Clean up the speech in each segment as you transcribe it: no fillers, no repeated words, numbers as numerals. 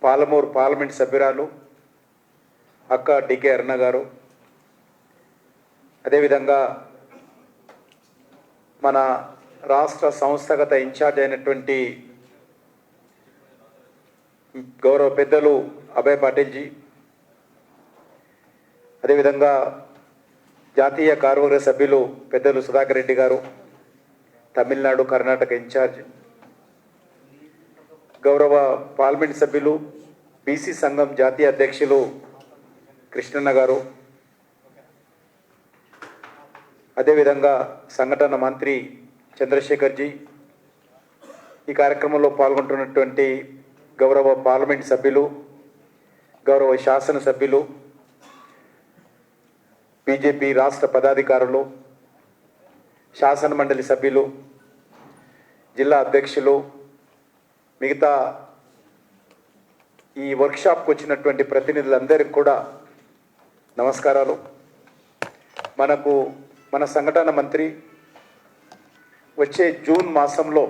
Palamuru parliament సభ్యురాలు అక్క decay అరుణ గారు, అదేవిధంగా మన రాష్ట్ర సంస్థాగత ఇన్ఛార్జ్ అయినటువంటి గౌరవ పెద్దలు అభయ్ పాటిల్జీ, అదేవిధంగా జాతీయ కార్యవర్గ సభ్యులు పెద్దలు సుధాకర్ రెడ్డి గారు, తమిళనాడు కర్ణాటక ఇన్ఛార్జ్, గౌరవ పార్లమెంట్ సభ్యులు బీసీ సంఘం జాతీయ అధ్యక్షులు కృష్ణన్న గారు, అదేవిధంగా సంఘటన మంత్రి చంద్రశేఖర్జీ, ఈ కార్యక్రమంలో పాల్గొంటున్నటువంటి గౌరవ పార్లమెంట్ సభ్యులు, గౌరవ శాసనసభ్యులు, బీజేపీ రాష్ట్ర పదాధికారులు, శాసన మండలి సభ్యులు, జిల్లా అధ్యక్షులు, మిగతా ఈ వర్క్షాప్కి వచ్చినటువంటి ప్రతినిధులందరికీ కూడా నమస్కారాలు. మన సంఘటన మంత్రి వచ్చే జూన్ మాసంలో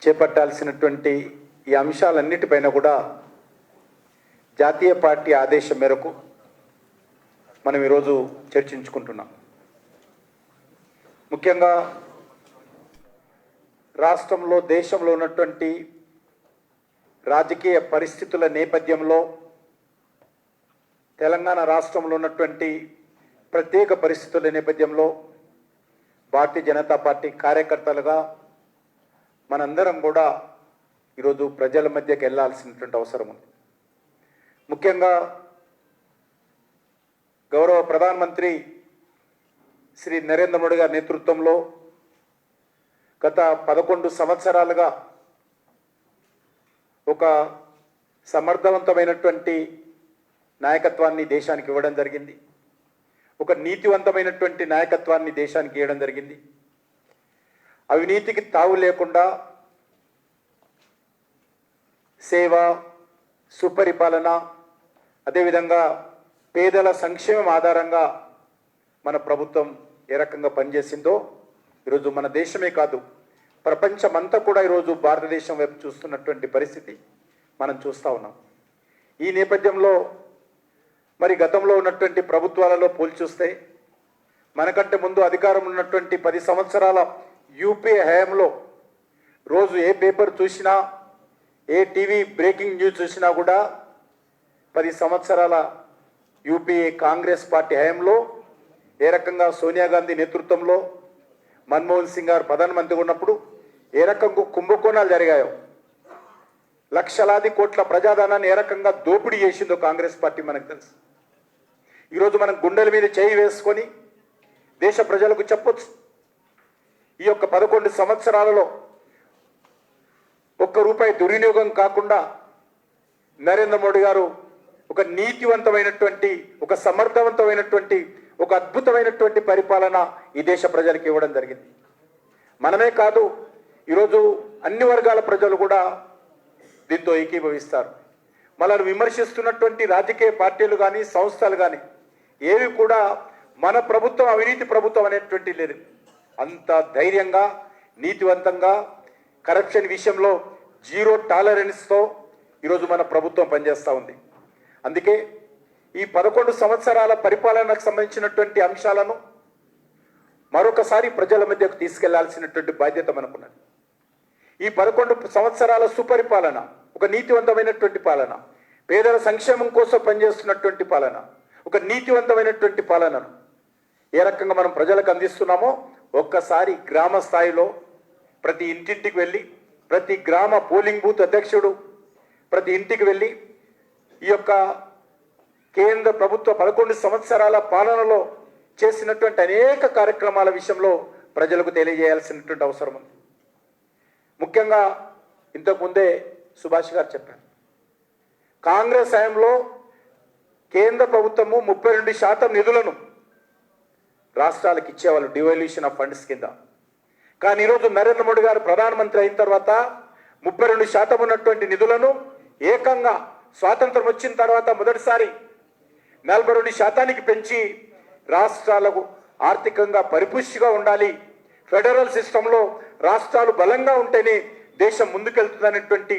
చేపట్టాల్సినటువంటి ఈ అంశాలన్నిటిపైన కూడా జాతీయ పార్టీ ఆదేశం మేరకు మనం ఈరోజు చర్చించుకుంటున్నాం. ముఖ్యంగా రాష్ట్రంలో, దేశంలో ఉన్నటువంటి రాజకీయ పరిస్థితుల నేపథ్యంలో తెలంగాణ రాష్ట్రంలో ఉన్నటువంటి ప్రత్యేక పరిస్థితుల నేపథ్యంలో భారతీయ జనతా పార్టీ కార్యకర్తలుగా మనందరం కూడా ఈరోజు ప్రజల మధ్యకి వెళ్ళాల్సినటువంటి అవసరం ఉంది. ముఖ్యంగా గౌరవ ప్రధానమంత్రి శ్రీ నరేంద్ర మోడీ గారి నేతృత్వంలో గత 11 సంవత్సరాలుగా ఒక సమర్థవంతమైనటువంటి నాయకత్వాన్ని దేశానికి ఇవ్వడం జరిగింది. ఒక నీతివంతమైనటువంటి నాయకత్వాన్ని దేశానికి ఇవ్వడం జరిగింది. అవినీతికి తావు లేకుండా సేవ, సుపరిపాలన, అదేవిధంగా పేదల సంక్షేమం ఆధారంగా మన ప్రభుత్వం ఏ రకంగా పనిచేసిందో ఈరోజు మన దేశమే కాదు, ప్రపంచమంతా కూడా ఈరోజు భారతదేశం వైపు చూస్తున్నటువంటి పరిస్థితి మనం చూస్తూ ఉన్నాం. ఈ నేపథ్యంలో మరి గతంలో ఉన్నటువంటి ప్రభుత్వాలలో పోల్చి చూస్తే మనకంటే ముందు అధికారం ఉన్నటువంటి 10 సంవత్సరాల యూపీఏ హయాంలో రోజు ఏ పేపర్ చూసినా, ఏ టీవీ బ్రేకింగ్ న్యూస్ చూసినా కూడా 10 సంవత్సరాల యూపీఏ కాంగ్రెస్ పార్టీ హయాంలో ఏ రకంగా సోనియా గాంధీ నేతృత్వంలో మన్మోహన్ సింగ్ గారు ప్రధానమంత్రిగా ఉన్నప్పుడు ఏ రకంగా కుంభకోణాలు జరిగాయో, లక్షలాది కోట్ల ప్రజాధనాన్ని ఏ రకంగా దోపిడీ చేసిందో కాంగ్రెస్ పార్టీ మనకు తెలుసు. ఈరోజు మనం గుండెల మీద చేయి వేసుకొని దేశ ప్రజలకు చెప్పొచ్చు, ఈ యొక్క 11 సంవత్సరాలలో ఒక్క రూపాయి దుర్వినియోగం కాకుండా నరేంద్ర మోడీ గారు ఒక నీతివంతమైనటువంటి, ఒక సమర్థవంతమైనటువంటి, ఒక అద్భుతమైనటువంటి పరిపాలన ఈ దేశ ప్రజలకు ఇవ్వడం జరిగింది. మనమే కాదు, ఈరోజు అన్ని వర్గాల ప్రజలు కూడా దీంతో ఏకీభవిస్తారు. మనల్ని విమర్శిస్తున్నటువంటి రాజకీయ పార్టీలు కానీ, సంస్థలు కానీ ఏవి కూడా మన ప్రభుత్వం అవినీతి ప్రభుత్వం అనేటువంటి లేదు. అంత ధైర్యంగా, నీతివంతంగా, కరప్షన్ విషయంలో జీరో టాలరెన్స్తో ఈరోజు మన ప్రభుత్వం పనిచేస్తూ ఉంది. అందుకే ఈ 11 సంవత్సరాల పరిపాలనకు సంబంధించినటువంటి అంశాలను మరొకసారి ప్రజల మధ్యకు తీసుకెళ్లాల్సినటువంటి బాధ్యత మనకున్నది. ఈ 11 సంవత్సరాల సుపరిపాలన, ఒక నీతివంతమైనటువంటి పాలన, పేదల సంక్షేమం కోసం పనిచేస్తున్నటువంటి పాలన, ఒక నీతివంతమైనటువంటి పాలనను ఏ రకంగా మనం ప్రజలకు అందిస్తున్నామో ఒక్కసారి గ్రామ స్థాయిలో ప్రతి ఇంటింటికి వెళ్ళి, ప్రతి గ్రామ పోలింగ్ బూత్ అధ్యక్షుడు ప్రతి ఇంటికి వెళ్ళి ఈ యొక్క కేంద్ర ప్రభుత్వ 11 సంవత్సరాల పాలనలో చేసినటువంటి అనేక కార్యక్రమాల విషయంలో ప్రజలకు తెలియజేయాల్సినటువంటి అవసరం ఉంది. ముఖ్యంగా ఇంతకుముందే సుభాష్ గారు చెప్పారు, కాంగ్రెస్ హయాంలో కేంద్ర ప్రభుత్వము 32% నిధులను రాష్ట్రాలకు ఇచ్చేవాళ్ళు డివల్యూషన్ ఆఫ్ ఫండ్స్ కింద. కానీ ఈరోజు నరేంద్ర మోడీ గారు ప్రధానమంత్రి అయిన తర్వాత 32% ఉన్నటువంటి నిధులను ఏకంగా స్వాతంత్రం వచ్చిన తర్వాత మొదటిసారి 42% పెంచి రాష్ట్రాలకు ఆర్థికంగా పరిపుష్టిగా ఉండాలి, ఫెడరల్ సిస్టంలో రాష్ట్రాలు బలంగా ఉంటేనే దేశం ముందుకెళ్తుందనేటువంటి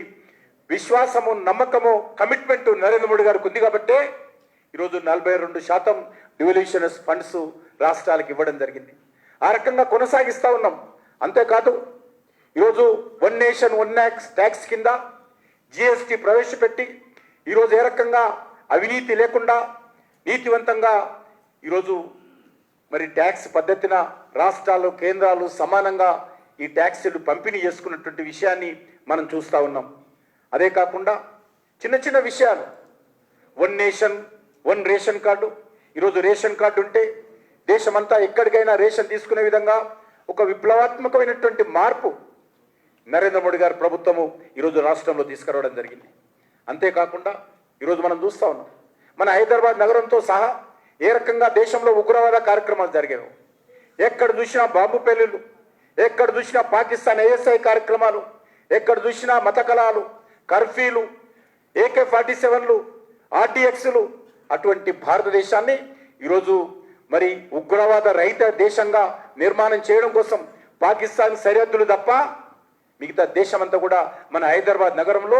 విశ్వాసము, నమ్మకము, కమిట్మెంట్ నరేంద్ర మోడీ గారికి ఉంది కాబట్టే ఈరోజు 42% డివల్యూషనస్ ఫండ్స్ రాష్ట్రాలకు ఇవ్వడం జరిగింది. ఆ రకంగా కొనసాగిస్తూ ఉన్నాం. అంతేకాదు ఈరోజు వన్ నేషన్ వన్ ట్యాక్స్ కింద జిఎస్టీ ప్రవేశపెట్టి ఈరోజు ఏ రకంగా అవినీతి లేకుండా నీతివంతంగా ఈరోజు మరి ట్యాక్స్ పద్ధతిన రాష్ట్రాలు, కేంద్రాలు సమానంగా ఈ ట్యాక్సులు పంపిణీ చేసుకున్నటువంటి విషయాన్ని మనం చూస్తూ ఉన్నాం. అదే కాకుండా చిన్న చిన్న విషయాలు, one nation one ration card. ఈరోజు రేషన్ కార్డు ఉంటే దేశమంతా ఎక్కడికైనా రేషన్ తీసుకునే విధంగా ఒక విప్లవాత్మకమైనటువంటి మార్పు నరేంద్ర మోడీ గారి ప్రభుత్వము ఈరోజు రాష్ట్రంలో తీసుకురావడం జరిగింది. అంతేకాకుండా ఈరోజు మనం చూస్తూ ఉన్నాం, మన హైదరాబాద్ నగరంతో సహా ఏ రకంగా దేశంలో ఉగ్రవాద కార్యక్రమాలు జరిగాయి. ఎక్కడ చూసినా బాంబు పేలుళ్ళు, ఎక్కడ చూసినా పాకిస్తాన్ ఐఎస్ఐ కార్యక్రమాలు, ఎక్కడ చూసినా మత కళాలు, కర్ఫ్యూలు, AK-47లు, RTXలు. అటువంటి భారతదేశాన్ని ఈరోజు మరి ఉగ్రవాద రహిత దేశంగా నిర్మాణం చేయడం కోసం పాకిస్తాన్ సరిహద్దులు తప్ప మిగతా దేశమంతా కూడా మన హైదరాబాద్ నగరంలో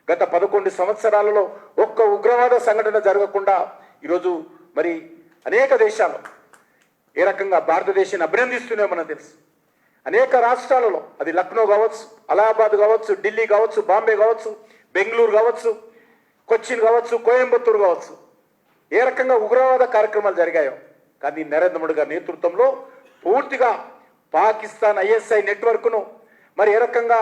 గత 11 సంవత్సరాలలో ఒక్క ఉగ్రవాద సంఘటన జరగకుండా ఈరోజు మరి అనేక దేశాలు ఏ రకంగా భారతదేశాన్ని అభినందిస్తున్నాయో మనకు తెలుసు. అనేక రాష్ట్రాలలో, అది లక్నో కావచ్చు, అలహాబాద్ కావచ్చు, ఢిల్లీ కావచ్చు, బాంబే కావచ్చు, బెంగళూరు కావచ్చు, కొచ్చిన్ కావచ్చు, కోయంబత్తూరు కావచ్చు, ఏ రకంగా ఉగ్రవాద కార్యక్రమాలు జరిగాయో. కానీ నరేంద్ర మోడీ గారి నేతృత్వంలో పూర్తిగా పాకిస్తాన్ ఐఎస్ఐ నెట్వర్క్ను మరి ఏ రకంగా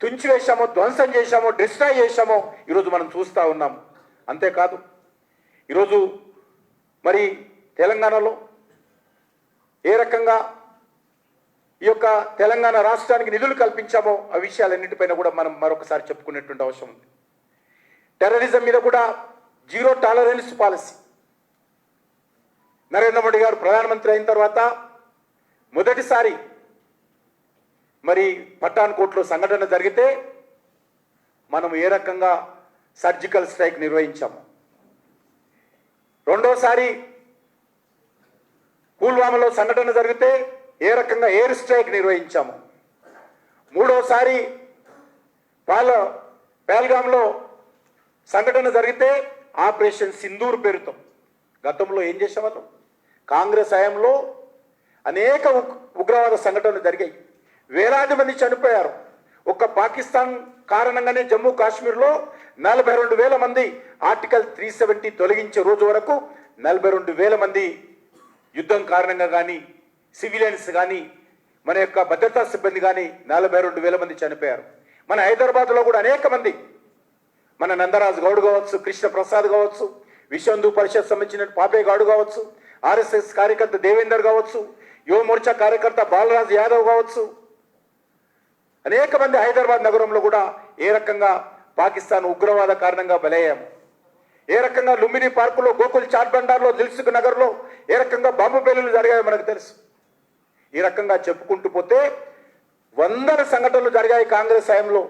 తుంచివేశామో, ధ్వంసం చేశామో, డిస్ట్రాయ్ చేశామో ఈరోజు మనం చూస్తూ ఉన్నాం. అంతేకాదు ఈరోజు మరి తెలంగాణలో ఏ రకంగా ఈ యొక్క తెలంగాణ రాష్ట్రానికి నిధులు కల్పించామో ఆ విషయాలన్నింటిపైన కూడా మనం మరొకసారి చెప్పుకునేటువంటి అవసరం ఉంది. టెర్రరిజం మీద కూడా zero tolerance policy. Narendra Modi గారు ప్రధానమంత్రి అయిన తర్వాత మొదటిసారి మరి పఠాన్కోట్లో సంఘటన జరిగితే మనం ఏ రకంగా సర్జికల్ స్ట్రైక్ నిర్వహించాము. రెండోసారి పుల్వామాలో సంఘటన జరిగితే ఏ రకంగా ఎయిర్ స్ట్రైక్ నిర్వహించాము. మూడోసారి పహల్గామ్లో సంఘటన జరిగితే ఆపరేషన్ సింధూర్ పేరుతో గతంలో ఏం చేసేవాళ్ళు, కాంగ్రెస్ హయాంలో అనేక ఉగ్రవాద సంఘటనలు జరిగాయి. వేలాది మంది చనిపోయారు. ఒక్క పాకిస్తాన్ కారణంగానే జమ్మూ కాశ్మీర్లో 42,000 మంది ఆర్టికల్ 370 తొలగించే రోజు వరకు 42,000 మంది యుద్ధం కారణంగా కానీ, సివిలియన్స్ కానీ, మన యొక్క భద్రతా సిబ్బంది కానీ 42,000 మంది చనిపోయారు. మన హైదరాబాద్లో కూడా అనేక మంది, మన నందరాజ్ గౌడ్ కావచ్చు, కృష్ణ ప్రసాద్ కావచ్చు, విశ్వ హిందూ పరిషత్ సంబంధించిన పాపే గౌడ్ కావచ్చు, RSS కార్యకర్త దేవేందర్ కావచ్చు, యువ మోర్చా కార్యకర్త బాలరాజ్ యాదవ్ కావచ్చు, అనేక మంది హైదరాబాద్ నగరంలో కూడా ఏ రకంగా పాకిస్తాన్ ఉగ్రవాద కారణంగా బలయ్యాము. ఏ రకంగా లుంబిని పార్కులో, గోకుల్ చాట్ బండార్లో, దిల్సుఖ్ నగర్లో ఏ రకంగా బాంబు పేలులు జరిగాయో మనకు తెలుసు. ఈ రకంగా చెప్పుకుంటూ పోతే వందల సంఘటనలు జరిగాయి కాంగ్రెస్ హయాంలో.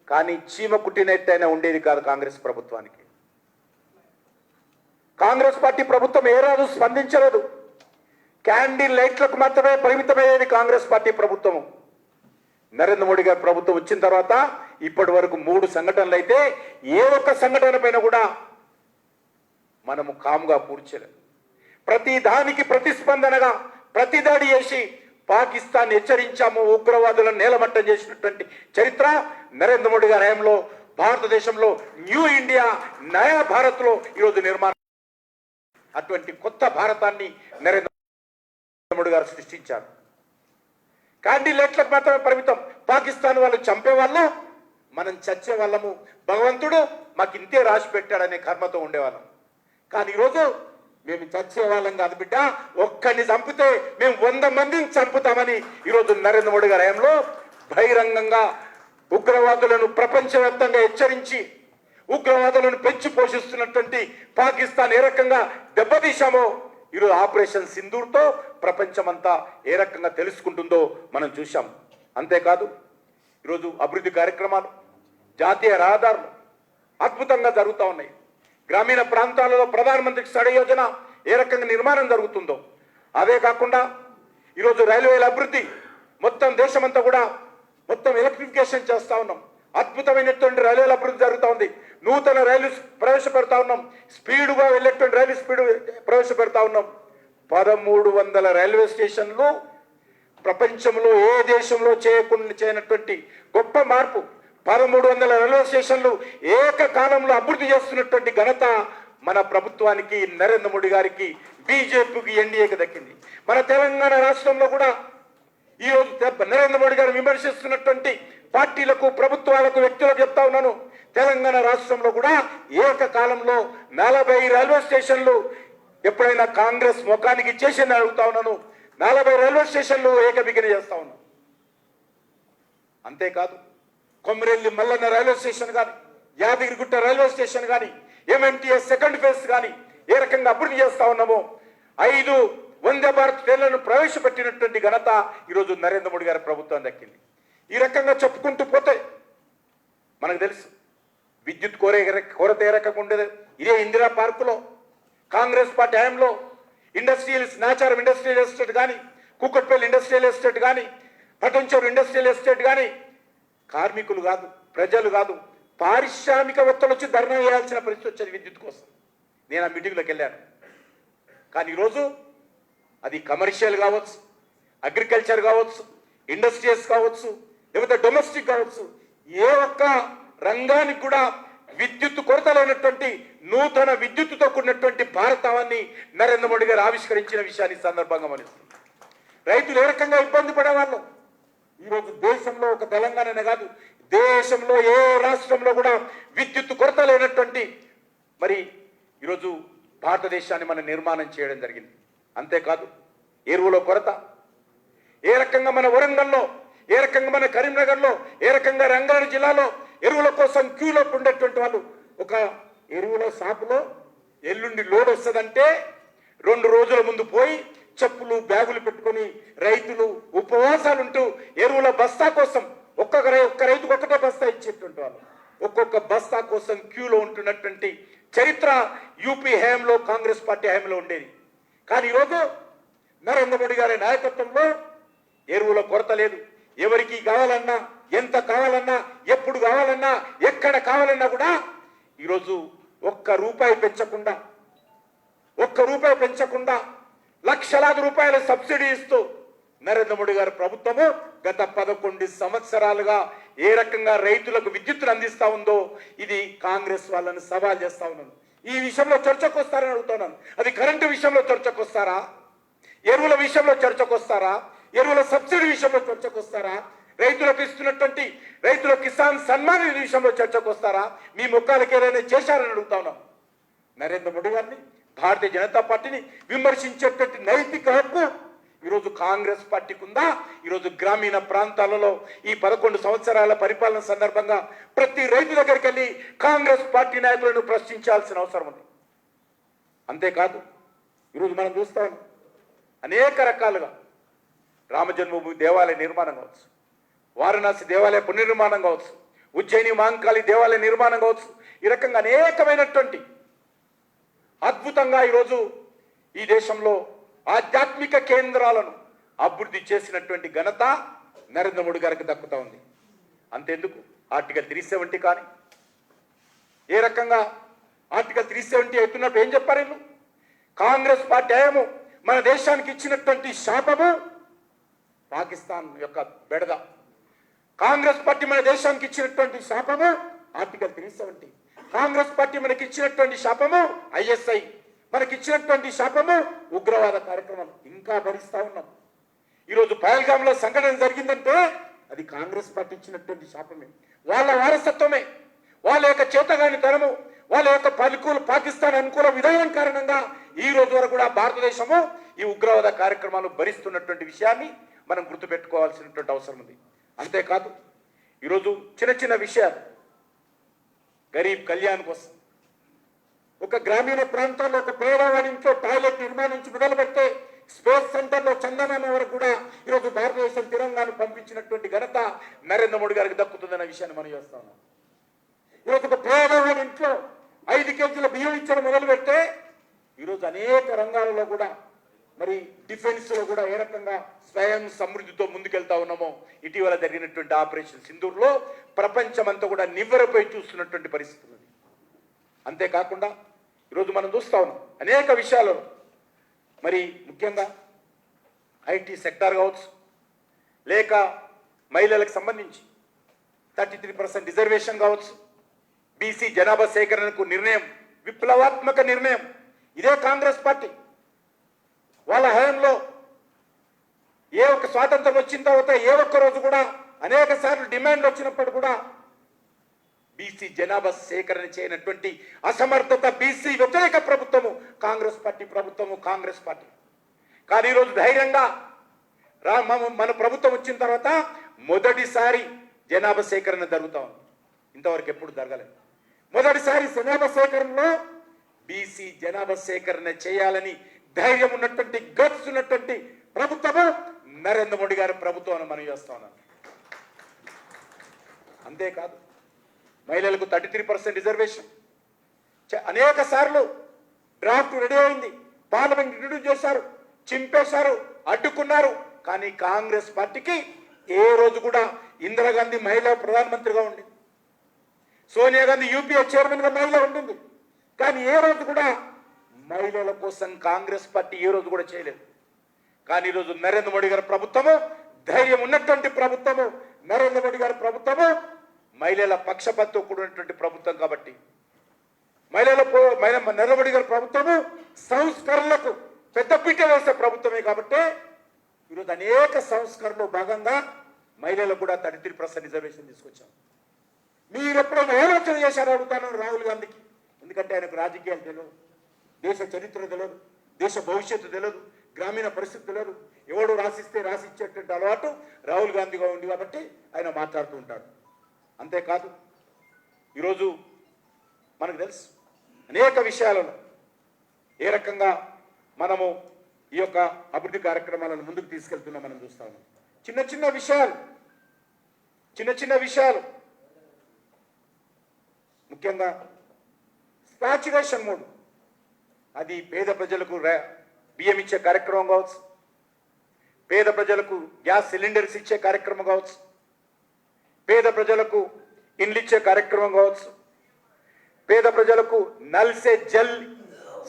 కానీ చీమ కుట్టినట్టయినా ఉండేది కాదు కాంగ్రెస్ ప్రభుత్వానికి. కాంగ్రెస్ పార్టీ ప్రభుత్వం ఏ రోజు స్పందించలేదు. క్యాండిల్ లైట్లకు మాత్రమే పరిమితమయ్యేది కాంగ్రెస్ పార్టీ ప్రభుత్వం. నరేంద్ర మోడీ గారి ప్రభుత్వం వచ్చిన తర్వాత ఇప్పటి వరకు 3 సంఘటనలు అయితే ఏ ఒక్క సంఘటన పైన కూడా మనము కామ్గా పూడ్చలేదు. ప్రతి దానికి ప్రతిస్పందనగా ప్రతి దాడి చేసి పాకిస్తాన్ హెచ్చరించాము, ఉగ్రవాదులను నేలమట్టం చేసినటువంటి చరిత్ర నరేంద్ర మోడీ గారి హయాంలో భారతదేశంలో న్యూ ఇండియా, నయా భారత్లో ఈరోజు నిర్మాణం. అటువంటి కొత్త భారతాన్ని నరేంద్ర మోడీ గారు సృష్టించారు. క్యాండిడేట్లకు మాత్రమే పరిమితం. పాకిస్తాన్ వాళ్ళు చంపేవాళ్ళు, మనం చచ్చే వాళ్ళము, భగవంతుడు మాకు ఇంతే రాసి పెట్టాడనే కర్మతో ఉండేవాళ్ళం. కానీ ఈరోజు మేము చచ్చే వాళ్ళం కాదు బిడ్డ, ఒక్కడిని చంపితే మేము 100 మందిని చంపుతామని ఈరోజు నరేంద్ర మోడీ గారి హయాంలో బహిరంగంగా ఉగ్రవాదులను ప్రపంచవ్యాప్తంగా హెచ్చరించి ఉగ్రవాదులను పెంచి పోషిస్తున్నటువంటి పాకిస్తాన్ ఏ రకంగా దెబ్బతీశామో ఈరోజు ఆపరేషన్ సింధూర్తో ప్రపంచమంతా ఏ రకంగా తెలుసుకుంటుందో మనం చూశాం. అంతేకాదు ఈరోజు అభివృద్ధి కార్యక్రమాలు, జాతీయ రహదారులు అద్భుతంగా జరుగుతూ ఉన్నాయి. గ్రామీణ ప్రాంతాలలో ప్రధానమంత్రి సడక్ యోజన ఏ రకంగా నిర్మాణం జరుగుతుందో, అదే కాకుండా ఈరోజు రైల్వేల అభివృద్ధి, మొత్తం దేశమంతా కూడా మొత్తం ఎలక్ట్రిఫికేషన్ చేస్తూ ఉన్నాం. అద్భుతమైనటువంటి రైలుల అభివృద్ధి జరుగుతూ ఉంది. నూతన రైలు ప్రవేశపెడతా ఉన్నాం. స్పీడుగా వెళ్ళేటువంటి రైలు స్పీడ్ ప్రవేశపెడతా ఉన్నాం. 1300 రైల్వే స్టేషన్లు ప్రపంచంలో ఏ దేశంలో చేయనటువంటి గొప్ప మార్పు. 1300 రైల్వే స్టేషన్లు ఏకకాలంలో అభివృద్ధి చేస్తున్నటువంటి ఘనత మన ప్రభుత్వానికి, నరేంద్ర మోడీ గారికి, బీజేపీకి, ఎన్డీఏకి దక్కింది. మన తెలంగాణ రాష్ట్రంలో కూడా ఈరోజు నరేంద్ర మోడీ గారు విమర్శిస్తున్నటువంటి పార్టీలకు, ప్రభుత్వాలకు, వ్యక్తులకు చెప్తా ఉన్నాను, తెలంగాణ రాష్ట్రంలో కూడా ఏకకాలంలో 40 రైల్వే స్టేషన్లు ఎప్పుడైనా కాంగ్రెస్ ముఖానికి చేసింది అడుగుతా ఉన్నాను. 40 రైల్వే స్టేషన్లు ఏకబిగిన చేస్తా ఉన్నాను. అంతేకాదు కొమరెల్లి మల్లన్న రైల్వే స్టేషన్ కానీ, యాదగిరిగుట్ట రైల్వే స్టేషన్ కానీ, ఎంఎంటీఎస్ సెకండ్ ఫేజ్ కానీ ఏ రకంగా అభివృద్ధి చేస్తా ఉన్నామో 5 వందే భారత్ ట్రైన్లను ప్రవేశపెట్టినటువంటి ఘనత ఈరోజు నరేంద్ర మోడీ గారి ప్రభుత్వం దక్కింది. ఈ రకంగా చెప్పుకుంటూ పోతే మనకు తెలుసు విద్యుత్ కొరత ఏ రకంగా ఉండేది. ఇదే ఇందిరా పార్కులో కాంగ్రెస్ పార్టీ హయాంలో నాచారం ఇండస్ట్రియల్ ఎస్టేట్ కానీ, కూకట్పల్లి ఇండస్ట్రియల్ ఎస్టేట్ కానీ, పటంచూరు ఇండస్ట్రియల్ ఎస్టేట్ కానీ కార్మికులు కాదు, ప్రజలు కాదు, పారిశ్రామికవేత్తలు వచ్చి ధర్నా చేయాల్సిన పరిస్థితి వచ్చేది విద్యుత్ కోసం. నేను ఆ మీటింగ్లోకి వెళ్ళాను. కానీ ఈరోజు అది కమర్షియల్ కావచ్చు, అగ్రికల్చర్ కావచ్చు, ఇండస్ట్రియల్స్ కావచ్చు, లేకపోతే డొమెస్టిక్ కావచ్చు, ఏ ఒక్క రంగానికి కూడా విద్యుత్ కొరత లేనటువంటి నూతన విద్యుత్తుతో కూడినటువంటి భారతాన్ని నరేంద్ర మోడీ గారు ఆవిష్కరించిన విషయాన్ని సందర్భంగా మనిస్తుంది. రైతులు ఏ రకంగా ఇబ్బంది పడేవాళ్ళు ఈరోజు దేశంలో, ఒక తెలంగాణనే కాదు, దేశంలో ఏ రాష్ట్రంలో కూడా విద్యుత్ కొరత లేనటువంటి మరి ఈరోజు భారతదేశాన్ని మనం నిర్మాణం చేయడం జరిగింది. అంతేకాదు ఎరువుల కొరత ఏ రకంగా మన వరంగల్లో, ఏ రకంగా మన కరీంనగర్లో, ఏ రకంగా రంగారెడ్డి జిల్లాలో ఎరువుల కోసం క్యూలో ఉండేటువంటి వాళ్ళు, ఒక ఎరువుల షాపులో ఎల్లుండి లోడ్ వస్తుందంటే 2 రోజుల ముందు పోయి చెప్పులు బ్యాగులు పెట్టుకొని రైతులు ఉపవాసాలుంటూ ఎరువుల బస్తా కోసం ఒక్క రైతుకు ఒక్కటే బస్తా ఇచ్చేటువంటి వాళ్ళు ఒక్కొక్క బస్తా కోసం క్యూలో ఉంటున్నటువంటి చరిత్ర యూపీ హయాంలో, కాంగ్రెస్ పార్టీ హయాంలో ఉండేది. కానీ ఈరోజు నరేంద్ర మోడీ గారి నాయకత్వంలో ఎరువుల కొరత లేదు. ఎవరికి కావాలన్నా, ఎంత కావాలన్నా, ఎప్పుడు కావాలన్నా, ఎక్కడ కావాలన్నా కూడా ఈరోజు ఒక్క రూపాయి పెంచకుండా లక్షలాది రూపాయల సబ్సిడీ ఇస్తూ నరేంద్ర మోడీ గారి ప్రభుత్వము గత 11 సంవత్సరాలుగా ఏ రకంగా రైతులకు విద్యుత్తును అందిస్తా ఉందో ఇది కాంగ్రెస్ వాళ్ళని సవాల్ చేస్తా ఉన్నాను. ఈ విషయంలో చర్చకు వస్తారని అడుగుతున్నాను. అది కరెంటు విషయంలో చర్చకు వస్తారా, ఎరువుల విషయంలో చర్చకు వస్తారా, ఎరువుల సబ్సిడీ విషయంలో చర్చకు వస్తారా, రైతులకు ఇస్తున్నటువంటి రైతుల కిసాన్ సన్మాన్ నిధి విషయంలో చర్చకు వస్తారా? మీ ముఖాలకి ఏదైనా చేశారని అడుగుతా ఉన్నాం. నరేంద్ర మోడీ గారిని, భారతీయ జనతా పార్టీని విమర్శించేటువంటి నైతిక హక్కు ఈరోజు కాంగ్రెస్ పార్టీకి ఉందా? ఈరోజు గ్రామీణ ప్రాంతాలలో ఈ 11 సంవత్సరాల పరిపాలన సందర్భంగా ప్రతి రైతు దగ్గరికి వెళ్ళి కాంగ్రెస్ పార్టీ నాయకులను ప్రశ్నించాల్సిన అవసరం ఉంది. అంతేకాదు ఈరోజు మనం చూస్తాం అనేక రకాలుగా రామజన్మభూమి దేవాలయ నిర్మాణం కావచ్చు, వారణాసి దేవాలయ పునర్నిర్మాణం కావచ్చు, ఉజ్జయిని మహంకాళి దేవాలయ నిర్మాణం కావచ్చు, ఈ రకంగా అనేకమైనటువంటి అద్భుతంగా ఈరోజు ఈ దేశంలో ఆధ్యాత్మిక కేంద్రాలను అభివృద్ధి చేసినటువంటి ఘనత నరేంద్ర మోడీ గారికి దక్కుతా ఉంది. అంతేందుకు ఆర్టికల్ 370 కానీ ఏ రకంగా ఆర్టికల్ 370 అవుతున్నప్పుడు ఏం చెప్పారు వీళ్ళు? కాంగ్రెస్ పార్టీ హయాము మన దేశానికి ఇచ్చినటువంటి శాపము పాకిస్తాన్ యొక్క బెడద. కాంగ్రెస్ పార్టీ మన దేశానికి ఇచ్చినటువంటి శాపము ఆర్టికల్ 370. కాంగ్రెస్ పార్టీ మనకి ఇచ్చినటువంటి శాపము ఐఎస్ఐ, మనకి ఇచ్చినటువంటి శాపము ఉగ్రవాద కార్యక్రమం ఇంకా భరిస్తా ఉన్నాం. ఈరోజు పహల్గామ్లో సంఘటన జరిగిందంటే అది కాంగ్రెస్ పార్టీ ఇచ్చినటువంటి శాపమే, వాళ్ళ వారసత్వమే, వాళ్ళ యొక్క చేతగాని తరము, వాళ్ళ యొక్క పాకిస్తాన్ అనుకూల విధానం కారణంగా ఈ రోజు వరకు కూడా భారతదేశము ఈ ఉగ్రవాద కార్యక్రమాలు భరిస్తున్నటువంటి విషయాన్ని మనం గుర్తుపెట్టుకోవాల్సినటువంటి అవసరం ఉంది. అంతేకాదు ఈరోజు చిన్న చిన్న విషయాలు, గరీబ్ కళ్యాణ్ కోసం ఒక గ్రామీణ ప్రాంతాల్లో ఒక పేదవాడి ఇంట్లో టాయిలెట్ నిర్మాణించి మొదలుపెడితే స్పేస్ సెంటర్లో చందనామ వరకు కూడా ఈరోజు భారతదేశం తిరంగాను పంపించినటువంటి ఘనత నరేంద్ర మోడీ గారికి దక్కుతుందన్న విషయాన్ని మనం చేస్తా ఉన్నాం. ఈరోజు ఒక పేదవాడి ఇంట్లో 5 కేజీల బియ్యం ఇచ్చడం మొదలు పెడితే ఈరోజు అనేక రంగాలలో కూడా మరి డిఫెన్స్ లో కూడా ఏ రకంగా స్వయం సమృద్ధితో ముందుకెళ్తా ఉన్నామో ఇటీవల జరిగినటువంటి ఆపరేషన్ సింధూర్లో ప్రపంచమంతా కూడా నివ్వెరపై చూస్తున్నటువంటి పరిస్థితి ఉంది. అంతేకాకుండా ఈరోజు మనం చూస్తా ఉన్నాం అనేక విషయాలు, మరి ముఖ్యంగా ఐటీ సెక్టార్ కావచ్చు, లేక మహిళలకు సంబంధించి 33% రిజర్వేషన్ కావచ్చు, బీసీ జనాభా సేకరణకు నిర్ణయం, విప్లవాత్మక నిర్ణయం. ఇదే కాంగ్రెస్ పార్టీ వాళ్ళ హయాంలో ఏ ఒక్క స్వాతంత్రం వచ్చిన తర్వాత ఏ ఒక్క రోజు కూడా అనేక సార్లు డిమాండ్ వచ్చినప్పుడు కూడా బీసీ జనాభా సేకరణ చేయనటువంటి అసమర్థత, బీసీ వ్యతిరేక ప్రభుత్వము కాంగ్రెస్ పార్టీ ప్రభుత్వము, కాంగ్రెస్ పార్టీ. కానీ ఈరోజు ధైర్యంగా మన ప్రభుత్వం వచ్చిన తర్వాత మొదటిసారి జనాభా సేకరణ జరుగుతా ఉంది. ఇంతవరకు ఎప్పుడు జరగలేదు. మొదటిసారి జనాభా సేకరణలో బీసీ జనాభా సేకరణ చేయాలని ధైర్యం ఉన్నటువంటి, గట్స్ ఉన్నటువంటి ప్రభుత్వము నరేంద్ర మోడీ గారి ప్రభుత్వం అని మనం చేస్తా ఉన్నాం. అంతేకాదు మహిళలకు 33% రిజర్వేషన్ అనేక సార్లు డ్రాఫ్ట్ రెడీ అయింది, పార్లమెంట్ ఇంట్రడ్యూస్ చేశారు, చింపేశారు, అడ్డుకున్నారు. కానీ కాంగ్రెస్ పార్టీకి ఏ రోజు కూడా ఇందిరాగాంధీ మహిళా ప్రధానమంత్రిగా ఉండింది, సోనియా గాంధీ యూపీఏ చైర్మన్ గా మహిళ ఉండింది. కానీ ఏ రోజు కూడా మహిళల కోసం కాంగ్రెస్ పార్టీ ఏ రోజు కూడా చేయలేదు. కానీ ఈరోజు నరేంద్ర మోడీ గారి ప్రభుత్వము, ధైర్యం ఉన్నటువంటి ప్రభుత్వము, నరేంద్ర మోడీ గారి ప్రభుత్వము మహిళల పక్షపాతంతో కూడినటువంటి ప్రభుత్వం. కాబట్టి నరేంద్ర మోడీ గారి ప్రభుత్వము సంస్కరణలకు పెద్దపీట వేసే ప్రభుత్వమే. కాబట్టి ఈరోజు అనేక సంస్కరణలో భాగంగా మహిళలకు కూడా 33% రిజర్వేషన్ తీసుకొచ్చాం. మీరు ఎప్పుడైనా ఆలోచన చేశారో అడుగుతాను రాహుల్ గాంధీకి. ఎందుకంటే ఆయనకు రాజకీయాలు తెలియదు, దేశ చరిత్ర తెలియదు, దేశ భవిష్యత్తు తెలియదు, గ్రామీణ పరిస్థితి తెలియదు. ఎవడు రాసిస్తే రాసిచ్చేటువంటి అలవాటు రాహుల్ గాంధీగా ఉంది కాబట్టి ఆయన మాట్లాడుతూ ఉంటాడు. అంతేకాదు ఈరోజు మనకు తెలుసు అనేక విషయాలను ఏ రకంగా మనము ఈ యొక్క అభివృద్ధి కార్యక్రమాలను ముందుకు తీసుకెళ్తున్నా మనం చూస్తాము. చిన్న చిన్న విషయాలు ముఖ్యంగా సాచురేషన్ మోడ్, అది పేద ప్రజలకు బియ్యం ఇచ్చే కార్యక్రమం కావచ్చు, పేద ప్రజలకు గ్యాస్ సిలిండర్స్ ఇచ్చే కార్యక్రమం కావచ్చు, పేద ప్రజలకు ఇండ్లు ఇచ్చే కార్యక్రమం కావచ్చు, పేద ప్రజలకు నల్ సే జల్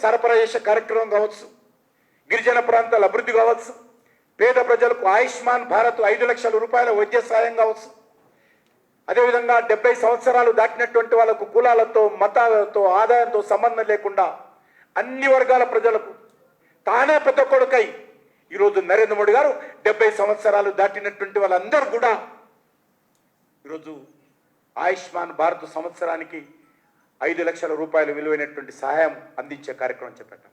సరఫరా చేసే కార్యక్రమం కావచ్చు, గిరిజన ప్రాంతాల అభివృద్ధి కావచ్చు, పేద ప్రజలకు ఆయుష్మాన్ భారత్ 5 లక్షల రూపాయల వైద్య సాయం కావచ్చు, అదేవిధంగా 70 సంవత్సరాలు దాటినటువంటి వాళ్ళకు కులాలతో, మతాలతో, ఆదాయంతో సంబంధం లేకుండా అన్ని వర్గాల ప్రజలకు తానే పెద్ద కొడుకై ఈరోజు నరేంద్ర మోడీ గారు 70 సంవత్సరాలు దాటినటువంటి వాళ్ళందరూ కూడా ఈరోజు ఆయుష్మాన్ భారత్ సంవత్సరానికి 5 లక్షల రూపాయలు విలువైనటువంటి సహాయం అందించే కార్యక్రమం చేపట్టాం.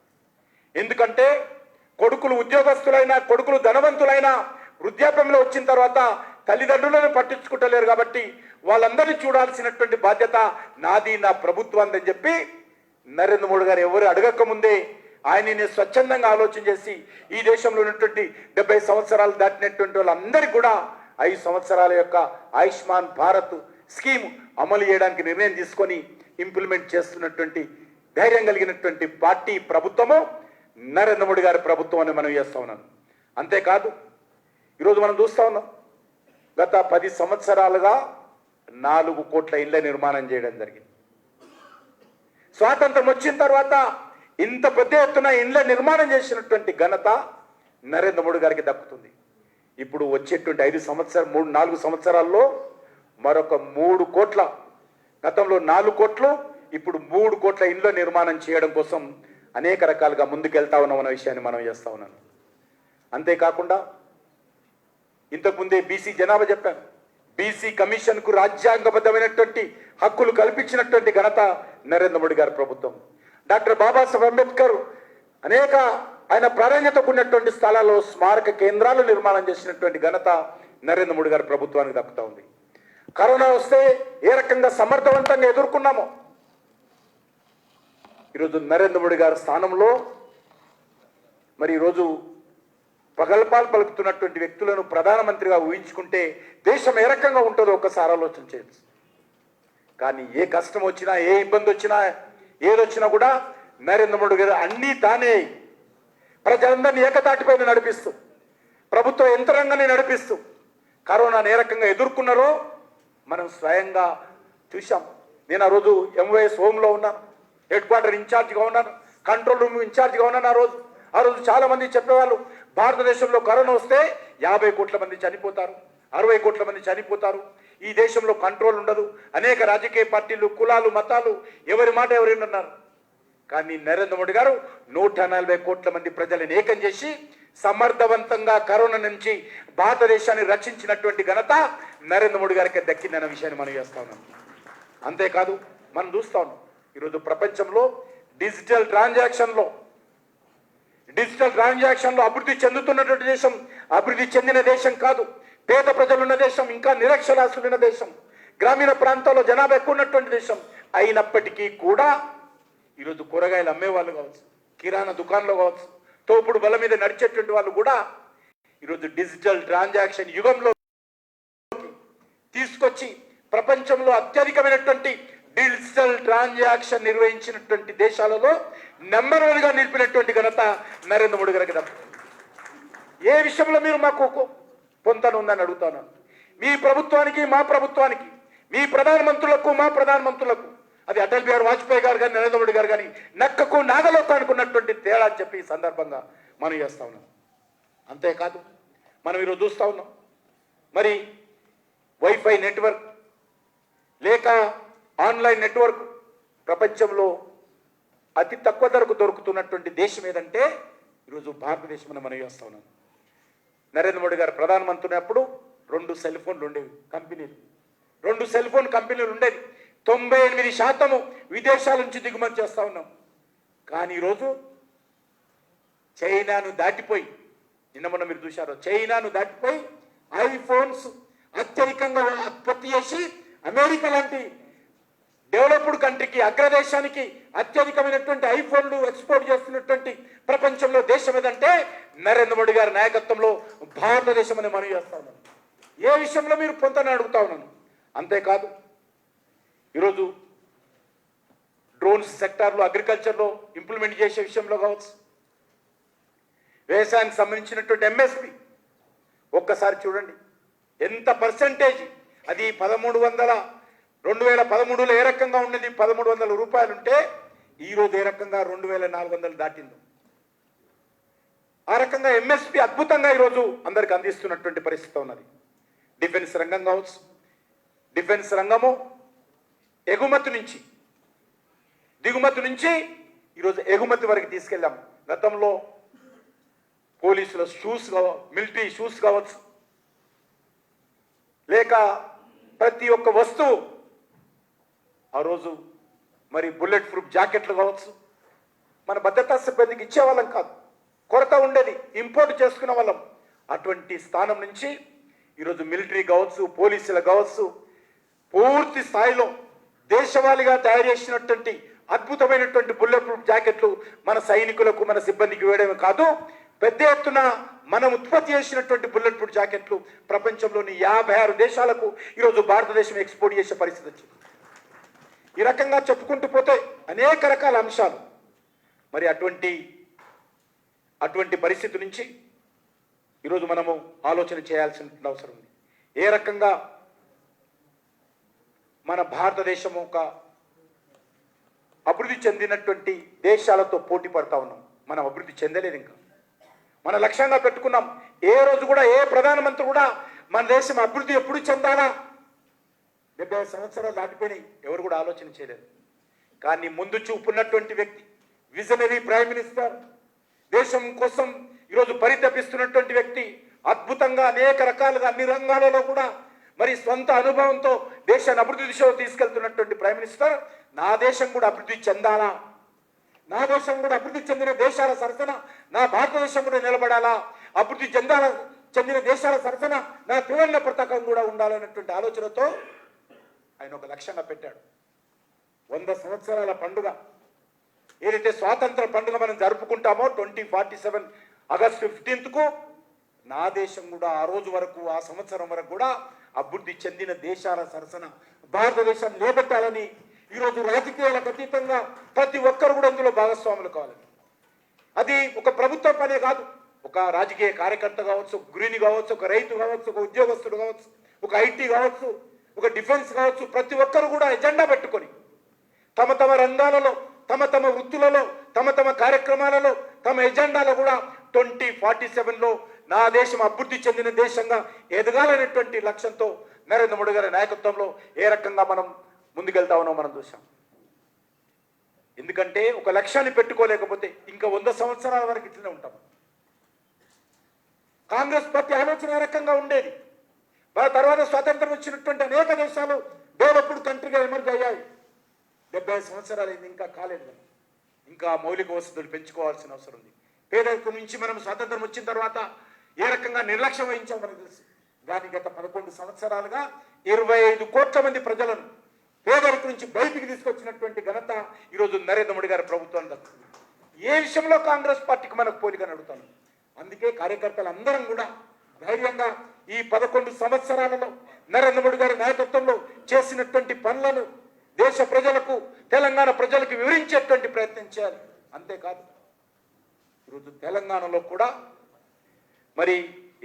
ఎందుకంటే కొడుకులు ఉద్యోగస్తులైనా, కొడుకులు ధనవంతులైనా వృద్ధాప్యంలో వచ్చిన తర్వాత తల్లిదండ్రులను పట్టించుకుంటలేరు. కాబట్టి వాళ్ళందరినీ చూడాల్సినటువంటి బాధ్యత నాది, నా ప్రభుత్వాన్ని అని చెప్పి నరేంద్ర మోడీ గారు ఎవరు అడగక ముందే ఆయనని స్వచ్ఛందంగా ఆలోచన చేసి ఈ దేశంలో ఉన్నటువంటి 70 సంవత్సరాలు దాటినటువంటి వాళ్ళందరికీ కూడా 5 సంవత్సరాల యొక్క ఆయుష్మాన్ భారత్ స్కీమ్ అమలు చేయడానికి నిర్ణయం తీసుకొని ఇంప్లిమెంట్ చేస్తున్నటువంటి ధైర్యం కలిగినటువంటి పార్టీ ప్రభుత్వము నరేంద్ర మోడీ గారి ప్రభుత్వం అని మనం చేస్తా ఉన్నాం. అంతేకాదు ఈరోజు మనం చూస్తా ఉన్నాం, గత 10 సంవత్సరాలుగా 4 కోట్ల ఇళ్ల నిర్మాణం చేయడం జరిగింది. స్వాతంత్రం వచ్చిన తర్వాత ఇంత పెద్ద ఎత్తున ఇళ్ల నిర్మాణం చేసినటువంటి ఘనత నరేంద్ర మోడీ గారికి దక్కుతుంది. ఇప్పుడు వచ్చేటువంటి 4 సంవత్సరాల్లో మరొక 3 కోట్ల, గతంలో 4 కోట్లు, ఇప్పుడు 3 కోట్ల ఇళ్ల నిర్మాణం చేయడం కోసం అనేక రకాలుగా ముందుకెళ్తా ఉన్నాం అన్న విషయాన్ని మనం చేస్తా ఉన్నాను. అంతేకాకుండా ఇంతకుముందే బీసీ జనాభా చెప్పాను, బీసీ కమిషన్కు రాజ్యాంగబద్ధమైనటువంటి హక్కులు కల్పించినటువంటి ఘనత నరేంద్ర మోడీ గారి ప్రభుత్వం. డాక్టర్ బాబాసాహెబ్ అంబేద్కర్ అనేక ఆయన ప్రాధాన్యతకు ఉన్నటువంటి స్థలాల్లో స్మారక కేంద్రాలు నిర్మాణం చేసినటువంటి ఘనత నరేంద్ర మోడీ గారి ప్రభుత్వానికి దక్కుతా ఉంది. కరోనా వస్తే ఏ రకంగా సమర్థవంతంగా ఎదుర్కొన్నామో ఈరోజు నరేంద్ర మోడీ గారి స్థానంలో మరి ఈరోజు ప్రగల్భాలు పలుకుతున్నటువంటి వ్యక్తులను ప్రధానమంత్రిగా ఊహించుకుంటే దేశం ఏ రకంగా ఉంటుందో ఒకసారి ఆలోచన చేయొచ్చు. కానీ ఏ కష్టం వచ్చినా, ఏ ఇబ్బంది వచ్చినా, ఏదొచ్చినా కూడా నరేంద్ర మోడీ గారు అన్నీ తానే ప్రజలందరినీ ఏకతాటిపైన నడిపిస్తూ ప్రభుత్వ యంత్రాంగాన్ని నడిపిస్తూ కరోనాను ఏ రకంగా ఎదుర్కొన్నారో మనం స్వయంగా చూశాం. నేను ఆ రోజు ఎంవైఎస్ హోమ్లో ఉన్నాను, హెడ్ క్వార్టర్ ఇన్ఛార్జ్గా ఉన్నాను, కంట్రోల్ రూమ్ ఇన్ఛార్జ్గా ఉన్నాను. ఆ రోజు చాలా మంది చెప్పేవాళ్ళు, భారతదేశంలో కరోనా వస్తే 50 కోట్ల మంది చనిపోతారు, 60 కోట్ల మంది చనిపోతారు, ఈ దేశంలో కంట్రోల్ ఉండదు, అనేక రాజకీయ పార్టీలు, కులాలు, మతాలు ఎవరి మాట ఎవరేమన్నారు. కానీ నరేంద్ర మోడీ గారు 140 కోట్ల మంది ప్రజలను ఏకం చేసి సమర్థవంతంగా కరోనా నుంచి భారతదేశాన్ని రక్షించినటువంటి ఘనత నరేంద్ర మోడీ గారికి దక్కిందన్న విషయాన్ని మనం చేస్తా ఉన్నాం. అంతేకాదు మనం చూస్తా ఉన్నాం, ఈరోజు ప్రపంచంలో డిజిటల్ ట్రాన్సాక్షన్లో అభివృద్ధి చెందుతున్నటువంటి దేశం, అభివృద్ధి చెందిన దేశం కాదు, పేద ప్రజలున్న దేశం, ఇంకా నిరక్షరాస్యులున్న దేశం, గ్రామీణ ప్రాంతాల్లో జనాభా ఎక్కువ ఉన్నటువంటి దేశం అయినప్పటికీ కూడా ఈరోజు కూరగాయలు అమ్మేవాళ్ళు కావచ్చు, కిరాణా దుకాణంలో కావచ్చు, తోపుడు బల మీద నడిచేటువంటి వాళ్ళు కూడా ఈరోజు డిజిటల్ ట్రాన్సాక్షన్ యుగంలో తీసుకొచ్చి ప్రపంచంలో అత్యధికమైనటువంటి డిజిటల్ ట్రాన్సాక్షన్ నిర్వహించినటువంటి దేశాలలో నెంబర్ 1గా నిలిపినటువంటి ఘనత నరేంద్ర మోడీ గారికి దక్కుతుంది. ఏ విషయంలో మీరు మాకు పొంతన ఉందని అడుగుతాను. మీ ప్రభుత్వానికి మా ప్రభుత్వానికి, మీ ప్రధానమంత్రులకు మా ప్రధానమంత్రులకు, అది అటల్ బిహారీ వాజ్పేయి గారు కానీ నరేంద్ర మోడీ గారు కానీ నక్కకు నాగలోకు అనుకున్నటువంటి తేడా అని చెప్పి ఈ సందర్భంగా మనం చేస్తా ఉన్నాం. అంతేకాదు మనం ఈరోజు చూస్తూ ఉన్నాం, మరి వైఫై నెట్వర్క్ లేక ఆన్లైన్ నెట్వర్క్ ప్రపంచంలో అతి తక్కువ ధరకు దొరుకుతున్నటువంటి దేశం ఏదంటే ఈరోజు భారతదేశం అని మనం చేస్తా ఉన్నాం. నరేంద్ర మోడీ గారు ప్రధానమంత్రి ఉన్నప్పుడు 2 సెల్ ఫోన్లు ఉండేవి, కంపెనీలు 2 సెల్ ఫోన్ కంపెనీలు ఉండేవి. 98% విదేశాల నుంచి దిగుమతి చేస్తా ఉన్నాం. కానీ ఈరోజు చైనాను దాటిపోయి, నిన్న మొన్న మీరు చూశారు, చైనాను దాటిపోయి ఐఫోన్స్ అత్యధికంగా ఉత్పత్తి చేసి అమెరికా లాంటి డెవలప్డ్ కంట్రీకి, అగ్రదేశానికి అత్యధికమైనటువంటి ఐఫోన్లు ఎక్స్పోర్ట్ చేస్తున్నటువంటి ప్రపంచంలో దేశం ఏదంటే నరేంద్ర మోడీ గారి నాయకత్వంలో భారతదేశం అని మనం చేస్తా ఉన్నాను. ఏ విషయంలో మీరు పొంతని అడుగుతా ఉన్నాను. అంతేకాదు ఈరోజు డ్రోన్స్ సెక్టార్లో, అగ్రికల్చర్లో ఇంప్లిమెంట్ చేసే విషయంలో కావచ్చు, వ్యవసాయానికి సంబంధించినటువంటి ఎంఎస్పి ఒక్కసారి చూడండి ఎంత పర్సెంటేజ్, అది 2013లో ఏ రకంగా ఉండేది 1300 రూపాయలు ఉంటే ఈరోజు ఏ రకంగా 2400 దాటిందో. ఆ రకంగా ఎంఎస్పి అద్భుతంగా ఈరోజు అందరికి అందిస్తున్నటువంటి పరిస్థితి ఉన్నది. డిఫెన్స్ రంగం కావచ్చు, డిఫెన్స్ రంగము ఎగుమతి నుంచి దిగుమతి నుంచి ఈరోజు ఎగుమతి వరకు తీసుకెళ్ళాం. గతంలో పోలీసుల షూస్, మిలిటరీ షూస్ కావచ్చు, లేక ప్రతి ఒక్క వస్తువు ఆ రోజు మరి బుల్లెట్ ప్రూఫ్ జాకెట్లు కావచ్చు, మన భద్రతా సిబ్బందికి ఇచ్చేవాళ్ళం కాదు, కొరత ఉండేది, ఇంపోర్ట్ చేసుకునే వాళ్ళం. అటువంటి స్థానం నుంచి ఈరోజు మిలిటరీ కావచ్చు, పోలీసులు కావచ్చు, పూర్తి స్థాయిలో దేశవాళీగా తయారు చేసినటువంటి అద్భుతమైనటువంటి బుల్లెట్ ప్రూఫ్ జాకెట్లు మన సైనికులకు, మన సిబ్బందికి వేయడమే కాదు, పెద్ద ఎత్తున మనం ఉత్పత్తి చేసినటువంటి బుల్లెట్ ప్రూఫ్ జాకెట్లు ప్రపంచంలోని 56 దేశాలకు ఈరోజు భారతదేశం ఎక్స్పోర్ట్ చేసే పరిస్థితి వచ్చింది. ఈ రకంగా చెప్పుకుంటూ పోతే అనేక రకాల అంశాలు. మరి అటువంటి పరిస్థితి నుంచి ఈరోజు మనము ఆలోచన చేయాల్సిన అవసరం ఉంది. ఏ రకంగా మన భారతదేశం ఒక అభివృద్ధి చెందినటువంటి దేశాలతో పోటీ పడతా ఉన్నాం. మనం అభివృద్ధి చెందలేదు. ఇంకా మన లక్ష్యంగా పెట్టుకున్నాం. ఏ రోజు కూడా ఏ ప్రధానమంత్రి కూడా మన దేశం అభివృద్ధి ఎప్పుడు చెందాలా, 70 సంవత్సరాలు దాటిపోయినాయి, ఎవరు కూడా ఆలోచన చేయలేదు. కానీ ముందు చూపున్నటువంటి వ్యక్తి, విజనరీ ప్రైమ్ మినిస్టర్, దేశం కోసం ఈరోజు పరితపిస్తున్నటువంటి వ్యక్తి, అద్భుతంగా అనేక రకాలుగా అన్ని రంగాలలో కూడా మరి స్వంత అనుభవంతో దేశాన్ని అభివృద్ధి దిశలో తీసుకెళ్తున్నటువంటి ప్రైమ్ మినిస్టర్, నా దేశం కూడా అభివృద్ధి చెందాలా, నా దేశం కూడా అభివృద్ధి చెందిన దేశాల సరసన నా భారతదేశం కూడా నిలబడాలా, అభివృద్ధి చెందిన దేశాల సరసన నా త్రివర్ణ పతాకం కూడా ఉండాలన్నటువంటి ఆలోచనతో ఆయన ఒక లక్ష్యంగా పెట్టాడు. 100 సంవత్సరాల పండుగ ఏదైతే స్వాతంత్ర పండుగ మనం జరుపుకుంటామో 2047 ఆగస్టు 15కు నా దేశం కూడా ఆ రోజు వరకు, ఆ సంవత్సరం వరకు కూడా అభివృద్ధి చెందిన దేశాల సరసన భారతదేశం నిలబెట్టాలని ఈరోజు రాజకీయాలకు అతీతంగా ప్రతి ఒక్కరు కూడా ఇందులో భాగస్వాములు కావాలి. అది ఒక ప్రభుత్వ పనే కాదు, ఒక రాజకీయ కార్యకర్త కావచ్చు, ఒక గృహిణి కావచ్చు, ఒక రైతు కావచ్చు, ఒక ఉద్యోగస్తుడు కావచ్చు, ఒక ఐటీ కావచ్చు, ఒక డిఫెన్స్ కావచ్చు, ప్రతి ఒక్కరు కూడా ఎజెండా పెట్టుకొని తమ తమ రంగాలలో, తమ తమ వృత్తులలో, తమ తమ కార్యక్రమాలలో, తమ ఎజెండాలో కూడా 2047లో నా దేశం అభివృద్ధి చెందిన దేశంగా ఎదగాలనేటువంటి లక్ష్యంతో నరేంద్ర మోడీ గారి నాయకత్వంలో ఏ రకంగా మనం ముందుకెళ్తా ఉన్నామో మనం చూసాం. ఎందుకంటే ఒక లక్ష్యాన్ని పెట్టుకోలేకపోతే ఇంకా 100 సంవత్సరాల వరకు ఇట్లనే ఉంటాం. కాంగ్రెస్ పార్టీ ఆలోచన ఏ రకంగా ఉండేది. మన తర్వాత స్వాతంత్రం వచ్చినటువంటి అనేక దేశాలు డెవలప్డ్ కంట్రీగా ఎమర్జ్ అయ్యాయి. 70 సంవత్సరాలు అయింది, ఇంకా కాలేదు. ఇంకా మౌలిక వసతులు పెంచుకోవాల్సిన అవసరం ఉంది. పేదరికం నుంచి మనం స్వాతంత్రం వచ్చిన తర్వాత ఏ రకంగా నిర్లక్ష్యం వహించాం మనకు తెలుసు. దాని గత 11 సంవత్సరాలుగా 25 కోట్ల మంది ప్రజలను పేదరికం నుంచి బయటికి తీసుకొచ్చినటువంటి ఘనత ఈరోజు నరేంద్ర మోడీ గారి ప్రభుత్వం దక్కుతుంది. ఏ విషయంలో కాంగ్రెస్ పార్టీకి మనకు పోలికని అడుగుతాను. అందుకే కార్యకర్తలు అందరం కూడా ధైర్యంగా ఈ 11 సంవత్సరాలలో నరేంద్ర మోడీ గారి నాయకత్వంలో చేసినటువంటి పనులను దేశ ప్రజలకు, తెలంగాణ ప్రజలకు వివరించేటువంటి ప్రయత్నం చేయాలి. అంతేకాదు ఈరోజు తెలంగాణలో కూడా మరి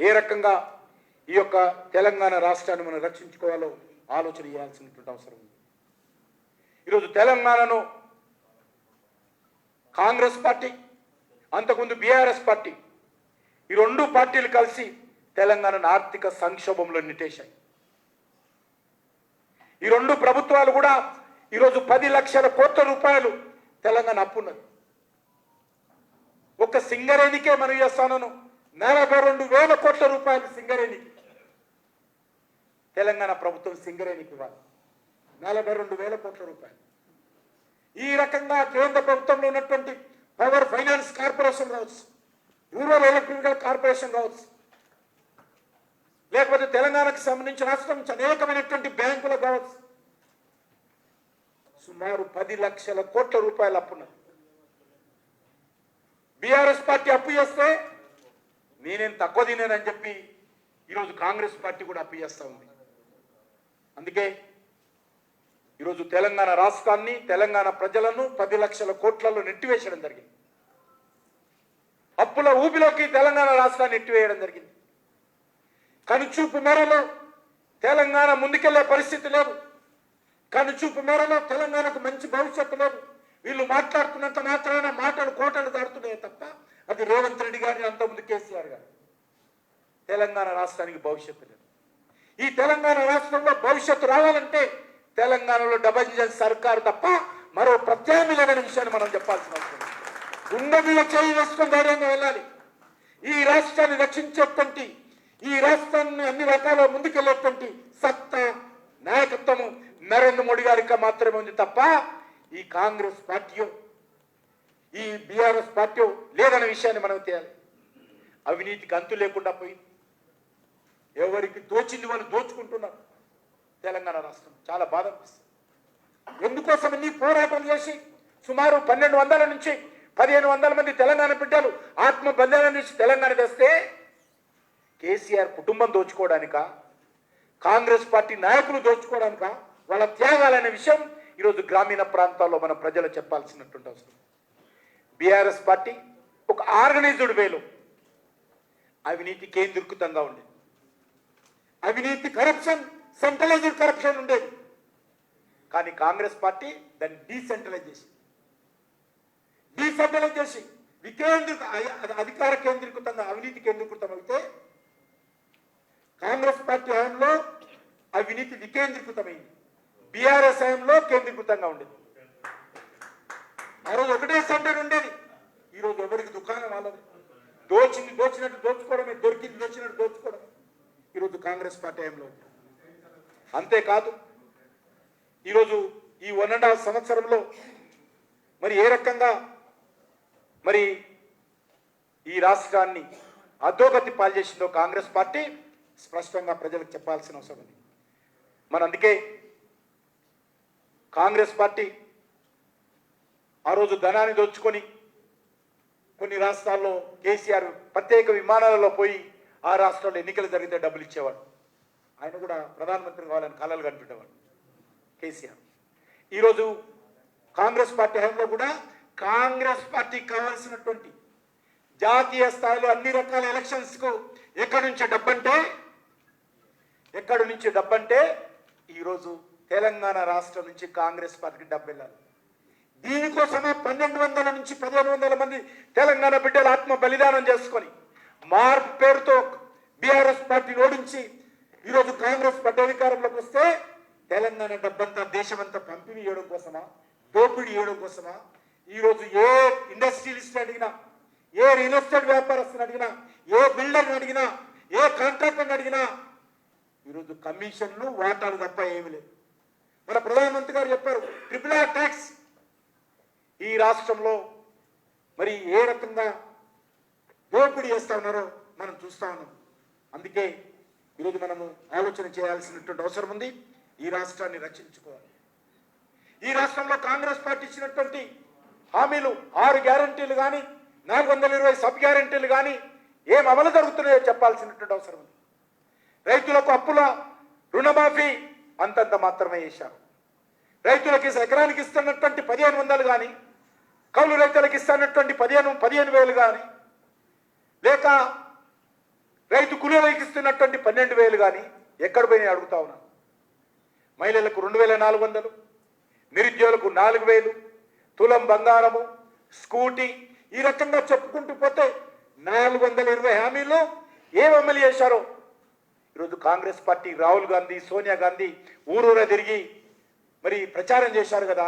ఏ రకంగా ఈ యొక్క తెలంగాణ రాష్ట్రాన్ని మనం రక్షించుకోవాలో ఆలోచన చేయాల్సినటువంటి అవసరం ఉంది. ఈరోజు తెలంగాణను కాంగ్రెస్ పార్టీ, అంతకుముందు బీఆర్ఎస్ పార్టీ, ఈ 2 పార్టీలు కలిసి తెలంగాణను ఆర్థిక సంక్షోభంలో నెట్టేశాయి. ఈ 2 ప్రభుత్వాలు కూడా ఈరోజు 10 లక్షల కోట్ల రూపాయలు తెలంగాణ అప్పున్నది. ఒక సింగరేణికే మనం చేస్తాను 42,000 కోట్ల రూపాయలు సింగరేణికి తెలంగాణ ప్రభుత్వం సింగరేణికి ఇవ్వాలి. 42,000 కోట్ల రూపాయలు. ఈ రకంగా కేంద్ర ప్రభుత్వంలో ఉన్నటువంటి పవర్ ఫైనాన్స్ కార్పొరేషన్ కావచ్చు, రూరల్ ఎలక్ట్రికల్ కార్పొరేషన్ కావచ్చు, లేకపోతే తెలంగాణకు సంబంధించిన రాష్ట్రం నుంచి అనేకమైనటువంటి బ్యాంకులు కావచ్చు, సుమారు 10 లక్షల కోట్ల రూపాయలు అప్పున్నారు. బీఆర్ఎస్ పార్టీ అప్పు చేస్తే నేనేం తక్కువ తినేనని చెప్పి ఈరోజు కాంగ్రెస్ పార్టీ కూడా అప్పు చేస్తూ ఉంది. అందుకే ఈరోజు తెలంగాణ రాష్ట్రాన్ని, తెలంగాణ ప్రజలను 10 లక్షల కోట్లలో నెట్టివేయడం జరిగింది. అప్పుల ఊపిలోకి తెలంగాణ రాష్ట్రాన్ని నెట్టివేయడం జరిగింది. కనుచూపు మేరలో తెలంగాణ ముందుకెళ్లే పరిస్థితి లేదు. కనుచూపు మేరలో తెలంగాణకు మంచి భవిష్యత్తు లేదు. వీళ్ళు మాట్లాడుతున్నంత మాత్రాన మాటలు కోటలు దాడుతున్నాయి తప్ప అది రేవంత్ రెడ్డి గారిని, అంతకుముందు కేసీఆర్ గారు. తెలంగాణ రాష్ట్రానికి భవిష్యత్తు లేదు. ఈ తెలంగాణ రాష్ట్రంలో భవిష్యత్తు రావాలంటే తెలంగాణలో డబుల్ ఇంజన్ సర్కారు తప్ప మరో ప్రత్యామ్నాయం లేని విషయాన్ని మనం చెప్పాల్సిన అవసరం. గుండె మీద చేయి వేసుకొని ధైర్యంగా వెళ్ళాలి. ఈ రాష్ట్రాన్ని రక్షించేటువంటి, ఈ రాష్ట్రాన్ని అన్ని రకాల ముందుకెళ్లేటువంటి సత్తా, నాయకత్వము నరేంద్ర మోడీ గారికి మాత్రమే ఉంది తప్ప ఈ కాంగ్రెస్ పార్టీయో, ఈ బీఆర్ఎస్ పార్టీ లేదన్న విషయాన్ని మనం తేయాలి. అవినీతికి అంతు లేకుండా పోయింది. ఎవరికి దోచింది వాళ్ళు దోచుకుంటున్నారు. తెలంగాణ రాష్ట్రం చాలా బాధ అనిపిస్తుంది. ఎందుకోసం ఇన్ని పోరాటం చేసి సుమారు 1200 నుంచి 1500 మంది తెలంగాణ బిడ్డలు ఆత్మ బలిదానం నుంచి తెలంగాణ తెస్తే కేసీఆర్ కుటుంబం దోచుకోవడానిక, కాంగ్రెస్ పార్టీ నాయకులు దోచుకోవడానిక, వాళ్ళ త్యాగాలనే విషయం ఈరోజు గ్రామీణ ప్రాంతాల్లో మన ప్రజలు చెప్పాల్సినటువంటి అవసరం. బీఆర్ఎస్ పార్టీ ఒక ఆర్గనైజ్డ్ వేలో అవినీతి కేంద్రీకృతంగా ఉండేది. అవినీతి, కరప్షన్, సెంట్రలైజ్డ్ కరప్షన్ ఉండేది. కానీ కాంగ్రెస్ పార్టీ దాన్ని డీసెంట్రలైజ్ చేసి అధికార కేంద్రీకృతంగా అవినీతి కేంద్రీకృతం అయితే కాంగ్రెస్ పార్టీ హయాంలో అవినీతి వికేంద్రీకృతమైంది. బీఆర్ఎస్ హయాంలో కేంద్రీకృతంగా ఉండేది. ఆ రోజు ఒకటే సెంటర్ ఉండేది. ఈరోజు ఎవరికి దుకాణం వాళ్ళది. దోచినట్టు దోచుకోవడమే, దొరికింది దోచినట్టు దోచుకోవడం ఈరోజు కాంగ్రెస్ పార్టీ హయాంలో. అంతేకాదు ఈరోజు ఈ 1.5 సంవత్సరంలో మరి ఏ రకంగా మరి ఈ రాష్ట్రాన్ని అధోగతి పాల్చేసిందో కాంగ్రెస్ పార్టీ స్పష్టంగా ప్రజలకు చెప్పాల్సిన అవసరం ఉంది. మరి అందుకే కాంగ్రెస్ పార్టీ ఆ రోజు ధనాన్ని దోచుకొని కొన్ని రాష్ట్రాల్లో కేసీఆర్ ప్రత్యేక విమానాలలో పోయి ఆ రాష్ట్రాల్లో ఎన్నికలు జరిగితే డబ్బులు ఇచ్చేవాడు. ఆయన కూడా ప్రధానమంత్రి కావాలని కలలు కనిపెట్టేవాడు కేసీఆర్. ఈరోజు కాంగ్రెస్ పార్టీ హయాంలో కూడా కాంగ్రెస్ పార్టీకి కావాల్సినటువంటి జాతీయ స్థాయిలో అన్ని రకాల ఎలక్షన్స్ కు ఎక్కడి నుంచి డబ్బంటే ఈరోజు తెలంగాణ రాష్ట్రం నుంచి కాంగ్రెస్ పార్టీకి డబ్బు వెళ్ళాలి. దీనికోసమే 1200 నుంచి 1500 మంది తెలంగాణ బిడ్డలు ఆత్మ బలిదానం చేసుకొని మార్పు పేరుతో బీఆర్ఎస్ పార్టీని ఓడించి ఈరోజు కాంగ్రెస్ పార్టీ అధికారంలోకి వస్తే తెలంగాణ డబ్బంతా దేశమంతా పంపిణీ చేయడం కోసమా, దోపిడీ చేయడం కోసమా? ఈరోజు ఏ ఇండస్ట్రియలిస్ట్ అడిగినా, ఏ రియల్ ఎస్టేట్ వ్యాపారస్తుని అడిగినా, ఏ బిల్డర్ని అడిగినా, ఏ కాంట్రాక్టర్ని అడిగినా ఈరోజు కమిషన్లు వాటాలు తప్ప ఏమి లేదు. మన ప్రధానమంత్రి గారు చెప్పారు RRR ట్యాక్స్. ఈ రాష్ట్రంలో మరి ఏ రకంగా దోపిడీ చేస్తా ఉన్నారో మనం చూస్తా ఉన్నాం. అందుకే ఈరోజు మనము ఆలోచన చేయాల్సినటువంటి అవసరం ఉంది. ఈ రాష్ట్రాన్ని రక్షించుకోవాలి. ఈ రాష్ట్రంలో కాంగ్రెస్ పార్టీ ఇచ్చినటువంటి హామీలు 6 గ్యారంటీలు కానీ 420 సబ్ గ్యారంటీలు కానీ ఏం అమలు జరుగుతున్నాయో చెప్పాల్సినటువంటి అవసరం ఉంది. రైతులకు అప్పుల రుణమాఫీ అంతంత మాత్రమే చేశారు. రైతులకి ఎకరానికి ఇస్తున్నటువంటి 1500 కానీ, కౌలు రైతులకు ఇస్తున్నటువంటి 15,000 కానీ, లేక రైతు కూలీలకు ఇస్తున్నటువంటి 12,000 కానీ ఎక్కడ పోయినాయి అడుగుతా ఉన్నాను. మహిళలకు 2,400, నిరుద్యోగులకు 4,000, తులం బంగారము, స్కూటీ, ఈ రకంగా చెప్పుకుంటూ పోతే 420 హామీలు ఏం అమలు చేశారో ఈరోజు కాంగ్రెస్ పార్టీ రాహుల్ గాంధీ, సోనియా గాంధీ ఊరూరా తిరిగి మరి ప్రచారం చేశారు కదా.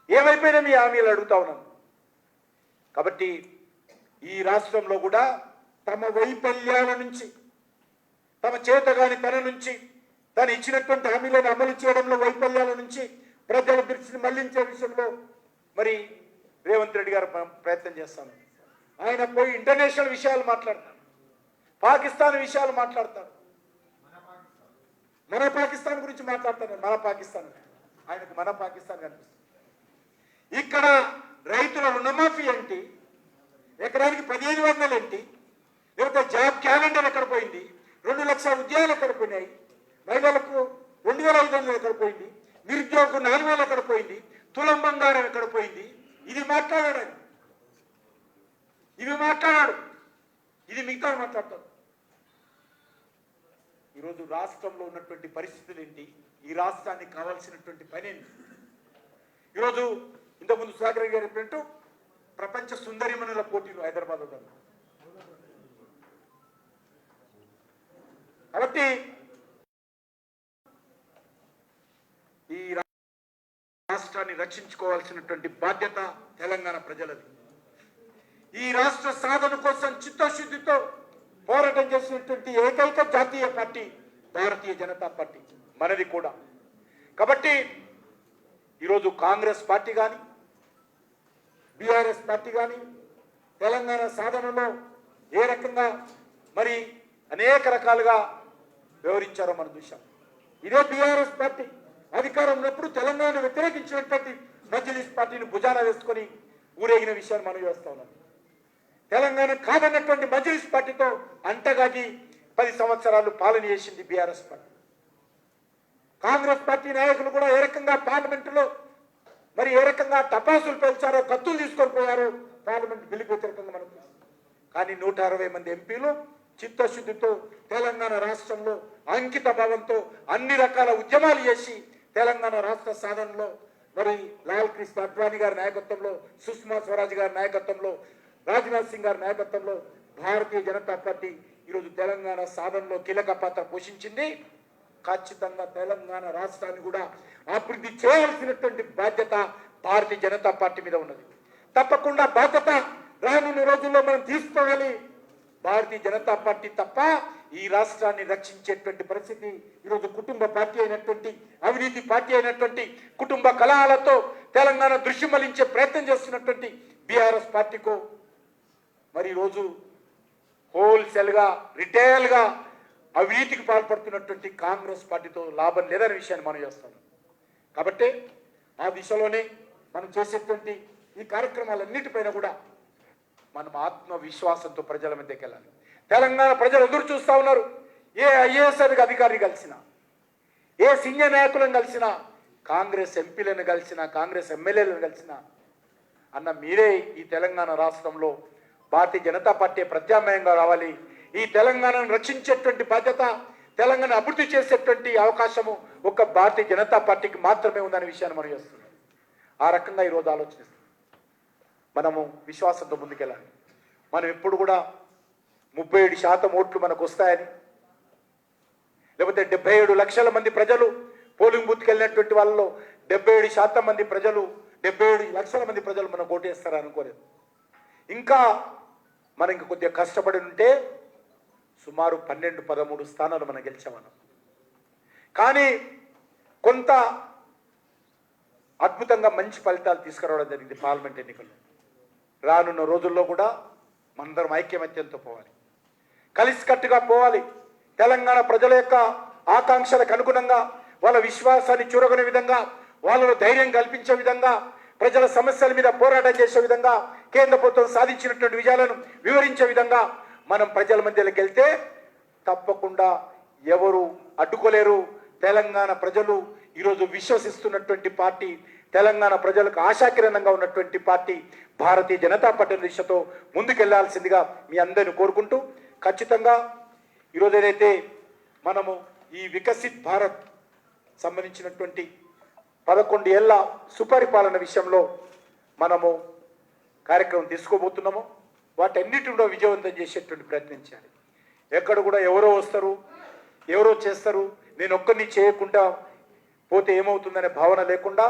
ఏమైపోయినా మీ హామీలు అడుగుతా ఉన్నాను. కాబట్టి ఈ రాష్ట్రంలో కూడా తమ వైఫల్యాల నుంచి, తమ చేతగాని తన నుంచి, తను ఇచ్చినటువంటి హామీలను అమలు చేయడంలో వైఫల్యాల నుంచి ప్రజల దృష్టిని మళ్లించే విషయంలో మరి రేవంత్ రెడ్డి గారు ప్రయత్నం చేస్తాను. ఆయన పోయి ఇంటర్నేషనల్ విషయాలు మాట్లాడతారు, పాకిస్తాన్ విషయాలు మాట్లాడతారు, మన పాకిస్తాన్ గురించి మాట్లాడతారు. మన పాకిస్తాన్, ఆయనకు మన పాకిస్తాన్ కనిపిస్తుంది. ఇక్కడ రైతుల రుణమాఫీ ఏంటి, ఎకరానికి 1500 ఏంటి, లేకపోతే జాబ్ క్యాలెండర్ ఎక్కడ పోయింది, 2 లక్షల ఉద్యోగాలు ఎక్కడ పోయినాయి, మహిళలకు 2500 ఎక్కడ పోయింది, నిరుద్యోగులకు 4000 ఎక్కడ పోయింది, తులం బంగారం ఎక్కడ పోయింది, ఇది మాట్లాడాడు. ఇవి మాట్లాడాడు, ఇది మిగతా మాట్లాడతాడు. ఈరోజు రాష్ట్రంలో ఉన్నటువంటి పరిస్థితులు ఏంటి, ఈ రాష్ట్రానికి కావాల్సినటువంటి పని ఏంటి? ఈరోజు ఇంతకుముందు సుధాకర్ గారు చెప్పినట్టు ప్రపంచ సుందరిమణుల పోటీలు హైదరాబాద్ లో. కాబట్టి ఈ రాష్ట్రాన్ని రక్షించుకోవాల్సినటువంటి బాధ్యత తెలంగాణ ప్రజలది. ఈ రాష్ట్ర సాధన కోసం చిత్తశుద్ధితో పోరాటం చేసినటువంటి ఏకైక జాతీయ పార్టీ భారతీయ జనతా పార్టీ మనది కూడా. కాబట్టి ఈరోజు కాంగ్రెస్ పార్టీ కానీ, బీఆర్ఎస్ పార్టీ కానీ తెలంగాణ సాధనలో ఏ రకంగా మరి అనేక రకాలుగా వివరించారో మనం చూసాం. ఇదే బీఆర్ఎస్ పార్టీ అధికారం ఉన్నప్పుడు తెలంగాణ వ్యతిరేకించినటువంటి మజ్లిస్ పార్టీని భుజాన వేసుకొని ఊరేగిన విషయాన్ని మనం చేస్తా ఉన్నాం. తెలంగాణ కాదన్నటువంటి మజ్లిస్ పార్టీతో అంటగాగి 10 సంవత్సరాలు పాలన చేసింది బీఆర్ఎస్ పార్టీ. కాంగ్రెస్ పార్టీ నాయకులు కూడా ఏ రకంగా పార్లమెంటులో మరి ఏ రకంగా టపాసులు పేల్చారో, కత్తులు తీసుకొని పోయారో పార్లమెంట్ బిల్లుకు వ్యతిరేకంగా మనం. కానీ 160 మంది ఎంపీలు చిత్తశుద్ధితో తెలంగాణ రాష్ట్రంలో అంకిత భావంతో అన్ని రకాల ఉద్యమాలు చేసి తెలంగాణ రాష్ట్ర సాధనలో మరి లాల్ కృష్ణ అద్వానీ గారి నాయకత్వంలో, సుష్మా స్వరాజ్ గారి నాయకత్వంలో, రాజ్నాథ్ సింగ్ గారి నాయకత్వంలో భారతీయ జనతా పార్టీ ఈరోజు తెలంగాణ సాధనలో కీలక పాత్ర పోషించింది. ఖచ్చితంగా తెలంగాణ రాష్ట్రాన్ని కూడా అభివృద్ధి చేయాల్సినటువంటి బాధ్యత భారతీయ జనతా పార్టీ మీద ఉన్నది. తప్పకుండా బాధ్యత రానున్న రోజుల్లో మనం తీసుకోవాలి. భారతీయ జనతా పార్టీ తప్ప ఈ రాష్ట్రాన్ని రక్షించేటువంటి పరిస్థితి ఈరోజు కుటుంబ పార్టీ అయినటువంటి, అవినీతి పార్టీ అయినటువంటి, కుటుంబ కలహాలతో తెలంగాణ దృశ్యం మళ్లించే ప్రయత్నం చేస్తున్నటువంటి బీఆర్ఎస్ పార్టీకు మరి ఈరోజు హోల్సేల్గా, రిటైల్గా అవినీతికి పాల్పడుతున్నటువంటి కాంగ్రెస్ పార్టీతో లాభం లేదనే విషయాన్ని మనం చేస్తాం. కాబట్టి ఆ దిశలోనే మనం చేసేటువంటి ఈ కార్యక్రమాలన్నిటిపైన కూడా మనం ఆత్మవిశ్వాసంతో ప్రజల మధ్యకి వెళ్ళాలి. తెలంగాణ ప్రజలు ఎదురు చూస్తూ ఉన్నారు. ఏ ఐఏఎస్ అధికారిని కలిసినా, ఏ సీనియర్ నాయకులను కలిసినా, కాంగ్రెస్ ఎంపీలను కలిసినా, కాంగ్రెస్ ఎమ్మెల్యేలను కలిసినా, అన్న మీరే ఈ తెలంగాణ రాష్ట్రంలో భారతీయ జనతా పార్టీ ప్రత్యామ్నాయంగా రావాలి. ఈ తెలంగాణను రక్షించేటువంటి బాధ్యత, తెలంగాణ అభివృద్ధి చేసేటువంటి అవకాశము ఒక భారతీయ జనతా పార్టీకి మాత్రమే ఉందనే విషయాన్ని మనం చేస్తున్నాం. ఆ రకంగా ఈరోజు ఆలోచిస్తాం. మనము విశ్వాసంతో ముందుకెళ్ళాలి. మనం ఎప్పుడు కూడా 37% ఓట్లు మనకు వస్తాయని, లేకపోతే 77 లక్షల మంది ప్రజలు పోలింగ్ బూత్కి వెళ్ళినటువంటి వాళ్ళలో 77% మంది ప్రజలు, 77 లక్షల మంది ప్రజలు మనం ఓటేస్తారని అనుకోలేదు. ఇంకా మనం ఇంక కొద్దిగా కష్టపడి ఉంటే సుమారు 12-13 స్థానాలు మనం గెలిచామన్నాం. కానీ కొంత అద్భుతంగా మంచి ఫలితాలు తీసుకురావడం జరిగింది పార్లమెంట్ ఎన్నికల్లో. రానున్న రోజుల్లో కూడా మనందరం ఐక్యమత్యంతో పోవాలి, కలిసికట్టుగా పోవాలి. తెలంగాణ ప్రజల యొక్క ఆకాంక్షలకు అనుగుణంగా, వాళ్ళ విశ్వాసాన్ని చూరగొనే విధంగా, వాళ్ళలో ధైర్యం కల్పించే విధంగా, ప్రజల సమస్యల మీద పోరాటం చేసే విధంగా, కేంద్ర ప్రభుత్వం సాధించినటువంటి విజయాలను వివరించే విధంగా మనం ప్రజల మధ్యలోకి వెళ్తే తప్పకుండా ఎవరు అడ్డుకోలేరు. తెలంగాణ ప్రజలు ఈరోజు విశ్వసిస్తున్నటువంటి పార్టీ, తెలంగాణ ప్రజలకు ఆశాకిరణంగా ఉన్నటువంటి పార్టీ భారతీయ జనతా పార్టీ దిశతో ముందుకెళ్లాల్సిందిగా మీ అందరిని కోరుకుంటూ, ఖచ్చితంగా ఈరోజు ఏదైతే మనము ఈ వికసిత్ భారత్ సంబంధించినటువంటి 11 ఏళ్ల సుపరిపాలన విషయంలో మనము కార్యక్రమం తీసుకోబోతున్నామో వాటన్నిటి కూడా విజయవంతం చేసేటువంటి ప్రయత్నం చేయాలి. ఎక్కడ కూడా ఎవరో వస్తారు, ఎవరో చేస్తారు, నేను ఒక్కరిని చేయకుండా పోతే ఏమవుతుందనే భావన లేకుండా,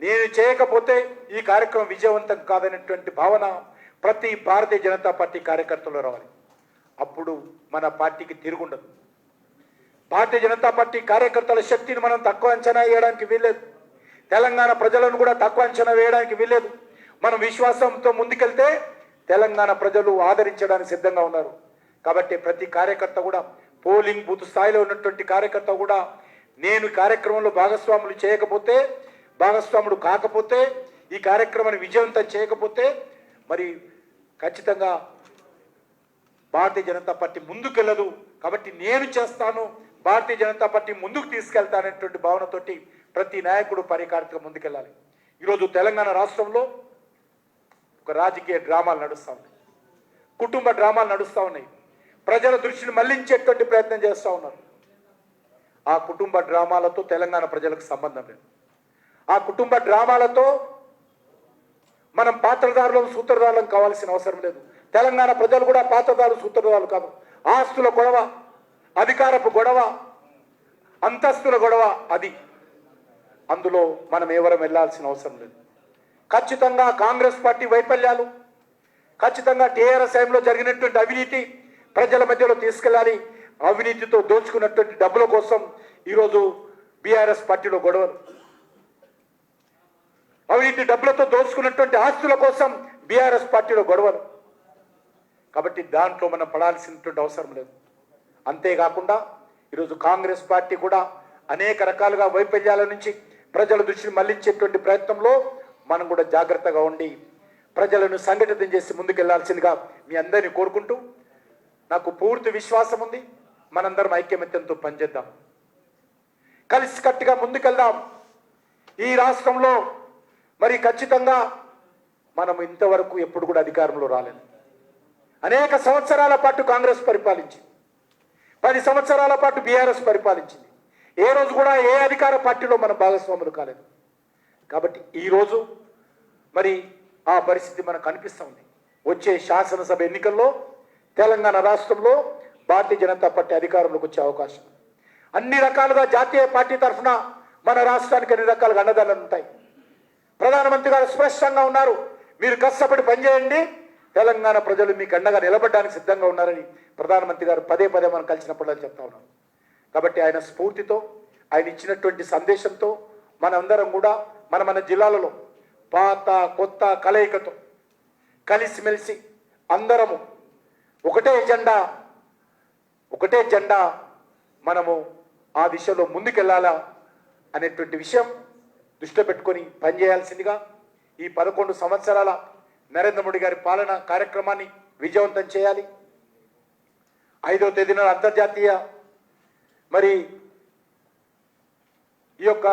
నేను చేయకపోతే ఈ కార్యక్రమం విజయవంతం కాదనేటువంటి భావన ప్రతి భారతీయ జనతా పార్టీ కార్యకర్తలు రావాలి. అప్పుడు మన పార్టీకి తిరుగుండదు. భారతీయ జనతా పార్టీ కార్యకర్తల శక్తిని మనం తక్కువ అంచనా వేయడానికి వీల్లేదు. తెలంగాణ ప్రజలను కూడా తక్కువ అంచనా వేయడానికి వీల్లేదు. మనం విశ్వాసంతో ముందుకెళ్తే తెలంగాణ ప్రజలు ఆదరించడానికి సిద్ధంగా ఉన్నారు. కాబట్టి ప్రతి కార్యకర్త కూడా, పోలింగ్ బూత్ స్థాయిలో ఉన్నటువంటి కార్యకర్త కూడా, నేను కార్యక్రమంలో భాగస్వాముడు కాకపోతే, ఈ కార్యక్రమాన్ని విజయవంతం చేయకపోతే మరి ఖచ్చితంగా భారతీయ జనతా పార్టీ ముందుకెళ్ళదు. కాబట్టి నేను చేస్తాను, భారతీయ జనతా పార్టీ ముందుకు తీసుకెళ్తాననేటువంటి భావనతోటి ప్రతి నాయకుడు పరికార్తగా ముందుకెళ్ళాలి. ఈరోజు తెలంగాణ రాష్ట్రంలో ఒక రాజకీయ డ్రామాలు నడుస్తూ ఉన్నాయి, కుటుంబ డ్రామాలు నడుస్తూ ఉన్నాయి, ప్రజల దృష్టిని మళ్లించేటువంటి ప్రయత్నం చేస్తూ ఉన్నారు. ఆ కుటుంబ డ్రామాలతో తెలంగాణ ప్రజలకు సంబంధం లేదు. ఆ కుటుంబ డ్రామాలతో మనం పాత్రధారులం, సూత్రధారులం కావాల్సిన అవసరం లేదు. తెలంగాణ ప్రజలు కూడా పాత్రధారులు, సూత్రధారులు కాదు. ఆస్తుల గొడవ, అధికారపు గొడవ, అంతస్తుల గొడవ, అది అందులో మనం ఎవరం వెళ్లాల్సిన అవసరం లేదు. ఖచ్చితంగా కాంగ్రెస్ పార్టీ వైఫల్యాలు, ఖచ్చితంగా టీఆర్ఎస్ టైంలో జరిగినటువంటి అవినీతి ప్రజల మధ్యలో తీసుకెళ్ళాలి. అవినీతితో దోచుకున్నటువంటి డబ్బుల కోసం ఈరోజు బీఆర్ఎస్ పార్టీలో గొడవలు, అవినీతి డబ్బులతో దోచుకున్నటువంటి ఆస్తుల కోసం బీఆర్ఎస్ పార్టీలో గొడవలు. కాబట్టి దాంట్లో మనం పడాల్సినటువంటి అవసరం లేదు. అంతేకాకుండా ఈరోజు కాంగ్రెస్ పార్టీ కూడా అనేక రకాలుగా వైఫల్యాల నుంచి ప్రజల దృష్టిని మళ్లించేటువంటి ప్రయత్నంలో మనం కూడా జాగ్రత్తగా ఉండి ప్రజలను సంఘటితం చేసి ముందుకెళ్లాల్సిందిగా మీ అందరినీ కోరుకుంటూ, నాకు పూర్తి విశ్వాసం ఉంది. మనందరం ఐక్యమత్యంతో పనిచేద్దాం, కలిసికట్టుగా ముందుకెళ్దాం. ఈ రాష్ట్రంలో మరి ఖచ్చితంగా మనం ఇంతవరకు ఎప్పుడు కూడా అధికారంలో రాలేదు. అనేక సంవత్సరాల పాటు కాంగ్రెస్ పరిపాలించింది, 10 సంవత్సరాల పాటు బీఆర్ఎస్ పరిపాలించింది. ఏ రోజు కూడా ఏ అధికార పార్టీలో మనం భాగస్వాములు కాలేదు. కాబట్టి ఈరోజు మరి ఆ పరిస్థితి మనకు కనిపిస్తూ ఉంది. వచ్చే శాసనసభ ఎన్నికల్లో తెలంగాణ రాష్ట్రంలో భారతీయ జనతా పార్టీ అధికారంలోకి వచ్చే అవకాశం. అన్ని రకాలుగా జాతీయ పార్టీ తరఫున మన రాష్ట్రానికి అన్ని రకాలుగా అండదండలు ఉంటాయి. ప్రధానమంత్రి గారు స్పష్టంగా ఉన్నారు, మీరు కష్టపడి పనిచేయండి, తెలంగాణ ప్రజలు మీకు అండగా నిలబడడానికి సిద్ధంగా ఉన్నారని ప్రధానమంత్రి గారు పదే పదే మనం కలిసినప్పుడు చెప్తా ఉన్నారు. కాబట్టి ఆయన స్ఫూర్తితో, ఆయన ఇచ్చినటువంటి సందేశంతో మనందరం కూడా మన జిల్లాలలో పాత కొత్త కలయికతో కలిసిమెలిసి అందరము ఒకటే జెండా మనము ఆ దిశలో ముందుకెళ్లాలా అనేటువంటి విషయం దృష్టిలో పెట్టుకొని పనిచేయాల్సిందిగా ఈ 11 సంవత్సరాల నరేంద్ర మోడీ గారి పాలన కార్యక్రమాన్ని విజయవంతం చేయాలి. 5వ తేదీన అంతర్జాతీయ మరి ఈ యొక్క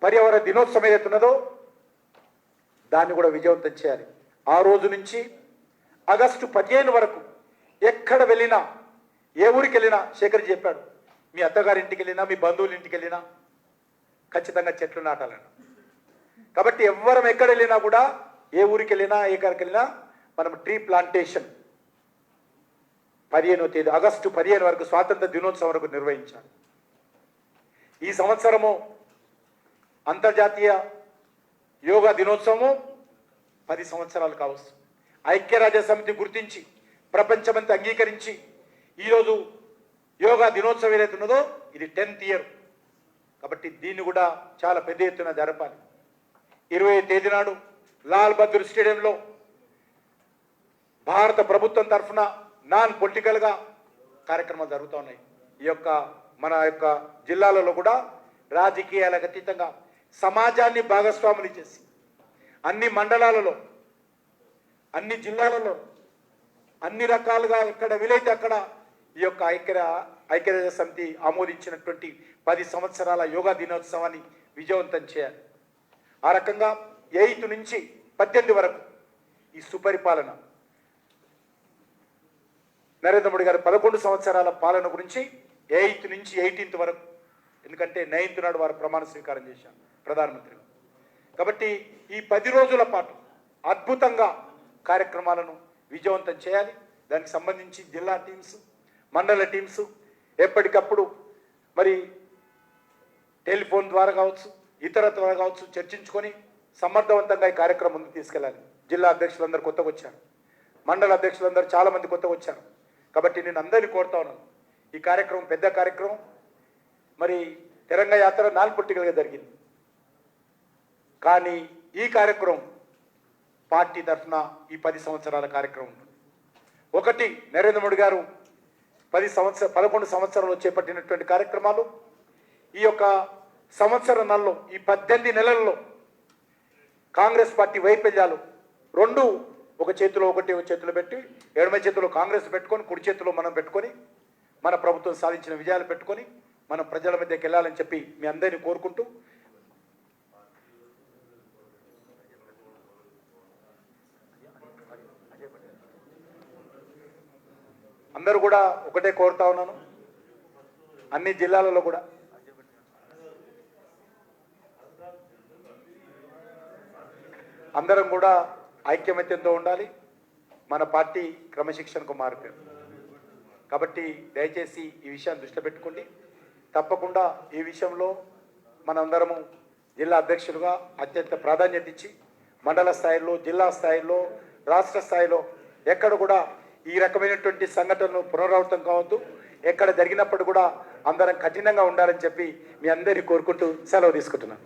పర్యావరణ దినోత్సవం ఏదైతే ఉన్నదో దాన్ని కూడా విజయవంతం చేయాలి. ఆ రోజు నుంచి ఆగస్టు 15 వరకు ఎక్కడ వెళ్ళినా, ఏ ఊరికి వెళ్ళినా శేఖర్ చెప్పాడు, మీ అత్తగారింటికి వెళ్ళినా, మీ బంధువుల ఇంటికి వెళ్ళినా ఖచ్చితంగా చెట్లు నాటాలని. కాబట్టి ఎవ్వరం ఎక్కడ వెళ్ళినా కూడా, ఏ ఊరికి వెళ్ళినా, ఏ కాడికి వెళ్ళినా మనం ట్రీ ప్లాంటేషన్ 15వ తేదీ ఆగస్టు 15 వరకు స్వాతంత్ర దినోత్సవం వరకు నిర్వహించాలి. ఈ సంవత్సరము అంతర్జాతీయ యోగా దినోత్సవము 10 సంవత్సరాలు కావచ్చు. ఐక్యరాజ్య సమితి గుర్తించి ప్రపంచమంతా అంగీకరించి ఈరోజు యోగా దినోత్సవం ఏదైతే ఉన్నదో ఇది 10th ఇయర్. కాబట్టి దీన్ని కూడా చాలా పెద్ద ఎత్తున జరపాలి. 20వ తేదీ నాడు లాల్ బహదూర్ స్టేడియంలో భారత ప్రభుత్వం తరఫున నాన్ పొలిటికల్గా కార్యక్రమాలు జరుగుతూ ఉన్నాయి. ఈ యొక్క మన యొక్క జిల్లాలలో కూడా రాజకీయాలకు అతీతంగా సమాజాన్ని భాగస్వాములు చేసి అన్ని మండలాలలో, అన్ని జిల్లాలలో, అన్ని రకాలుగా ఎక్కడ వీలైతే అక్కడ ఈ యొక్క ఐక్యరాజ్య సమితి ఆమోదించినటువంటి 10 సంవత్సరాల యోగా దినోత్సవాన్ని విజయవంతం చేయాలి. ఆ రకంగా 8 నుంచి 18 వరకు ఈ సుపరిపాలన నరేంద్ర మోడీ గారు 11 సంవత్సరాల పాలన గురించి 8 నుంచి 18 వరకు, ఎందుకంటే 9th నాడు వారు ప్రమాణ స్వీకారం చేశారు ప్రధానమంత్రిగా. కాబట్టి ఈ 10 రోజుల పాటు అద్భుతంగా కార్యక్రమాలను విజయవంతం చేయాలి. దానికి సంబంధించి జిల్లా టీమ్స్, మండల టీమ్స్ ఎప్పటికప్పుడు మరి టెలిఫోన్ ద్వారా కావచ్చు, ఇతర ద్వారా కావచ్చు చర్చించుకొని సమర్థవంతంగా ఈ కార్యక్రమం ముందుకు తీసుకెళ్ళాలి. జిల్లా అధ్యక్షులందరూ కొత్తగా వచ్చారు, మండల అధ్యక్షులందరూ చాలామంది కొత్తగా వచ్చారు. కాబట్టి నేను అందరినీ కోరుతా ఉన్నాను, ఈ కార్యక్రమం పెద్ద కార్యక్రమం. మరి తెలంగాణ యాత్ర నాన్ పొలిటికల్గా జరిగింది, కానీ ఈ కార్యక్రమం పార్టీ తరఫున ఈ 10 సంవత్సరాల కార్యక్రమం. ఒకటి, నరేంద్ర మోడీ గారు 11 సంవత్సరాలు చేపట్టినటువంటి కార్యక్రమాలు. ఈ యొక్క సంవత్సరాలలో, ఈ 18 నెలల్లో కాంగ్రెస్ పార్టీ వైఫల్యాలు రెండు, ఒక చేతిలో ఒకటి, ఒక చేతిలో పెట్టి, ఎడమ చేతిలో కాంగ్రెస్ పెట్టుకొని, కుడి చేతిలో మనం పెట్టుకొని, మన ప్రభుత్వం సాధించిన విజయాలు పెట్టుకొని మనం ప్రజల మధ్యకి వెళ్ళాలని చెప్పి మీ అందరినీ కోరుకుంటూ, అందరూ కూడా ఒకటే కోరుతా ఉన్నాను, అన్ని జిల్లాలలో కూడా అందరం కూడా ఐక్యమత్యంతో ఉండాలి. మన పార్టీ క్రమశిక్షణకు మారిపోయింది. కాబట్టి దయచేసి ఈ విషయాన్ని దృష్టిలో పెట్టుకోండి. తప్పకుండా ఈ విషయంలో మనందరము జిల్లా అధ్యక్షులుగా అత్యంత ప్రాధాన్యత ఇచ్చి మండల స్థాయిలో, జిల్లా స్థాయిలో, రాష్ట్ర స్థాయిలో ఎక్కడ కూడా ఈ రకమైనటువంటి సంఘటనలు పునరావృతం కావద్దు. ఎక్కడ జరిగినప్పుడు కూడా అందరం కఠినంగా ఉండాలని చెప్పి మీ అందరినీ కోరుకుంటూ సెలవు తీసుకుంటున్నాను.